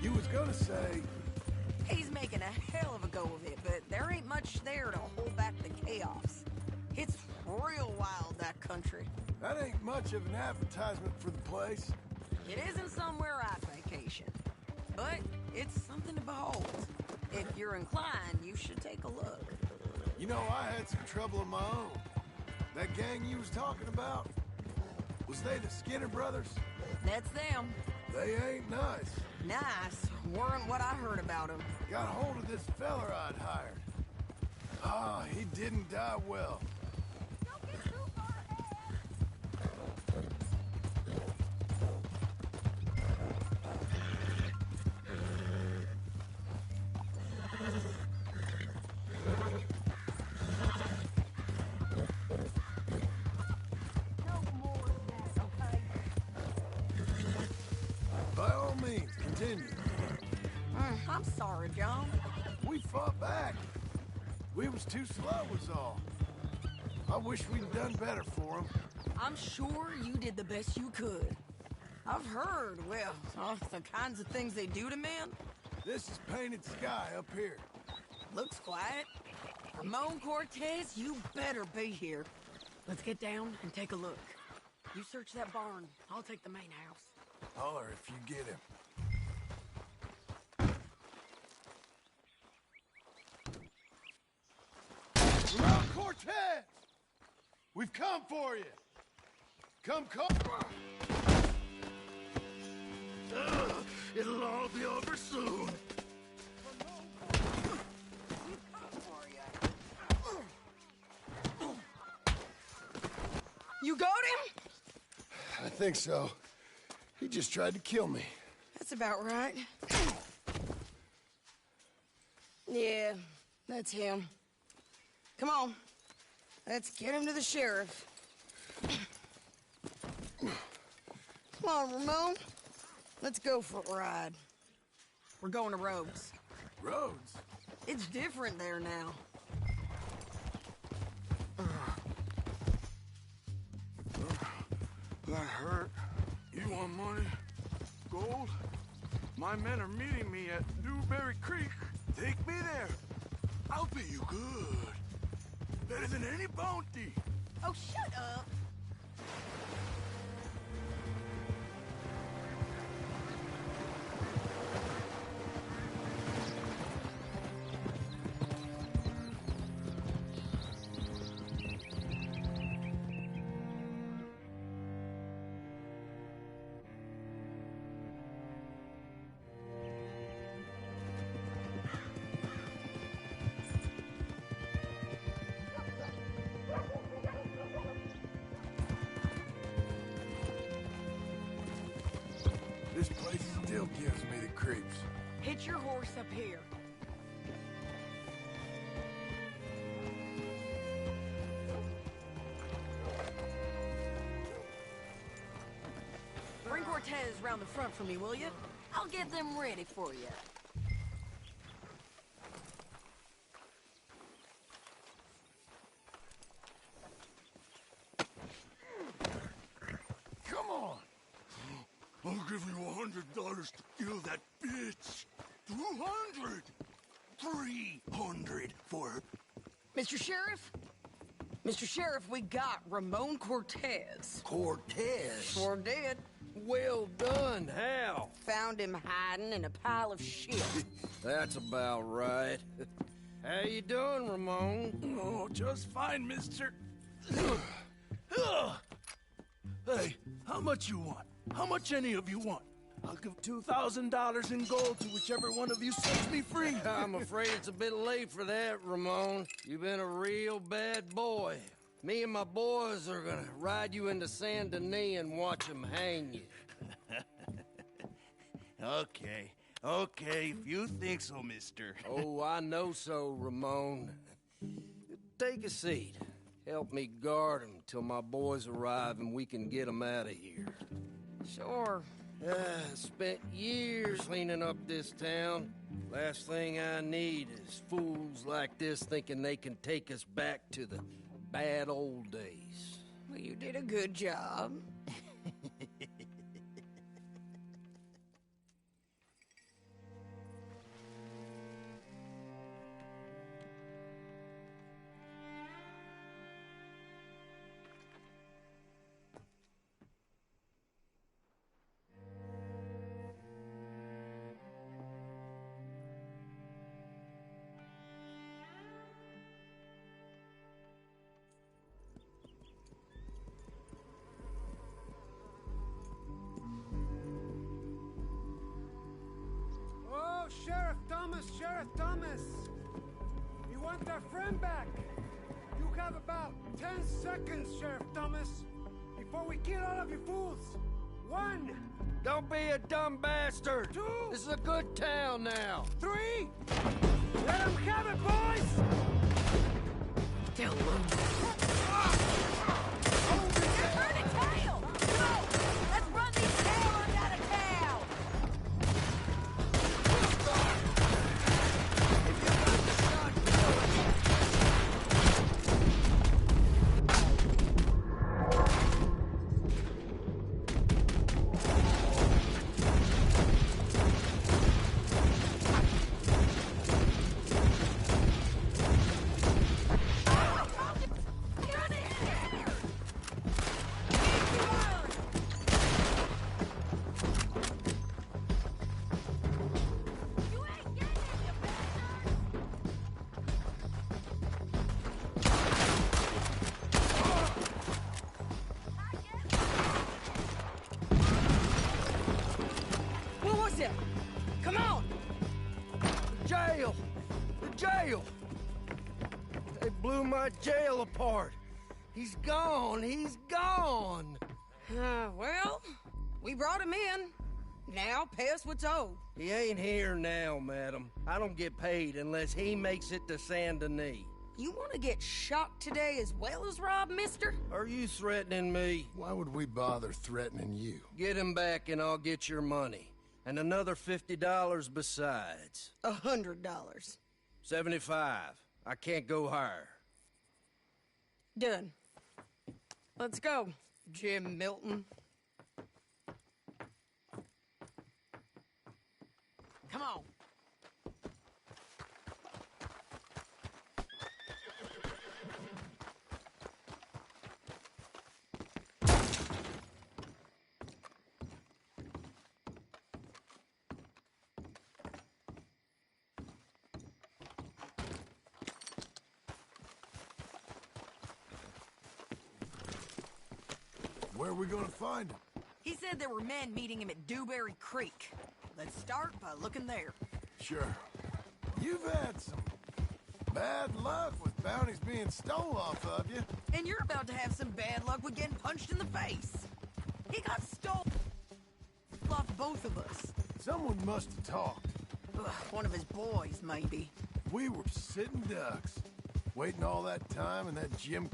You was gonna say... He's making a hell of a go of it, but there ain't much there to hold back the chaos. It's real wild, that country. That ain't much of an advertisement for the place. It isn't somewhere I vacation, but it's something to behold. If you're inclined, you should take a look. You know, I had some trouble of my own. That gang you was talking about, was they the Skinner brothers? That's them. They ain't nice. Nice weren't what I heard about them. Got hold of this feller I'd hired. Ah, he didn't die well. By all means, continue. I'm sorry, John. We fought back. We was too slow was all. I wish we'd done better for them. I'm sure you did the best you could. I've heard, well, the kinds of things they do to men. This is painted sky up here. Looks quiet. Ramon Cortez, you better be here. Let's get down and take a look. You search that barn. I'll take the main house. Holler if you get him. Ramon Cortez! We've come for you! Come. It'll all be over soon. You got him? I think so. He just tried to kill me. That's about right. Yeah, that's him. Come on. Let's get him to the sheriff. Come on, Ramon. Let's go for a ride. We're going to Rhodes. Rhodes? It's different there now. That hurt. You want money? Gold? My men are meeting me at Newberry Creek. Take me there. I'll pay you good. Better than any bounty. Oh, shut up. This place still gives me the creeps. Hitch your horse up here. Bring Cortez round the front for me, will you? I'll get them ready for you. give you $100 to kill that bitch. 200. 300 for her. Mr. Sheriff? Mr. Sheriff, we got Ramon Cortez. Cortez? Sure did. Well done. How? Found him hiding in a pile of shit. That's about right. How you doing, Ramon? Oh, just fine, mister. Hey, how much you want? How much any of you want? I'll give $2,000 in gold to whichever one of you sets me free. I'm afraid it's a bit late for that, Ramon. You've been a real bad boy. Me and my boys are gonna ride you into Saint Denis and watch them hang you. Okay, if you think so, mister. Oh, I know so, Ramon. Take a seat. Help me guard them till my boys arrive and we can get them out of here. Sure. Spent years cleaning up this town. Last thing I need is fools like this thinking they can take us back to the bad old days. Well, you did a good job. Sheriff Thomas! We want our friend back! You have about 10 seconds, Sheriff Thomas, before we kill all of you fools! 1! Don't be a dumb bastard! 2! This is a good town now! 3! Let them have it, boys! Tell them. Turn a tail! Go! Let's run these tailors out of town! Come on! Jail! The jail! They blew my jail apart. He's gone. He's gone. Well, we brought him in. Now pay us what's owed. He ain't here now, madam. I don't get paid unless he makes it to Saint Denis. You want to get shot today as well as Rob, mister? Are you threatening me? Why would we bother threatening you? Get him back and I'll get your money. And another $50 besides. $100. 75. I can't go higher. Done. Let's go, Jim Milton. Come on. Where are we gonna find him? He said there were men meeting him at Dewberry Creek. Let's start by looking there. Sure. You've had some bad luck with bounties being stole off of you. And you're about to have some bad luck with getting punched in the face. He got stole off both of us. Someone must have talked. Ugh, one of his boys, maybe. We were sitting ducks, waiting all that time in that Jim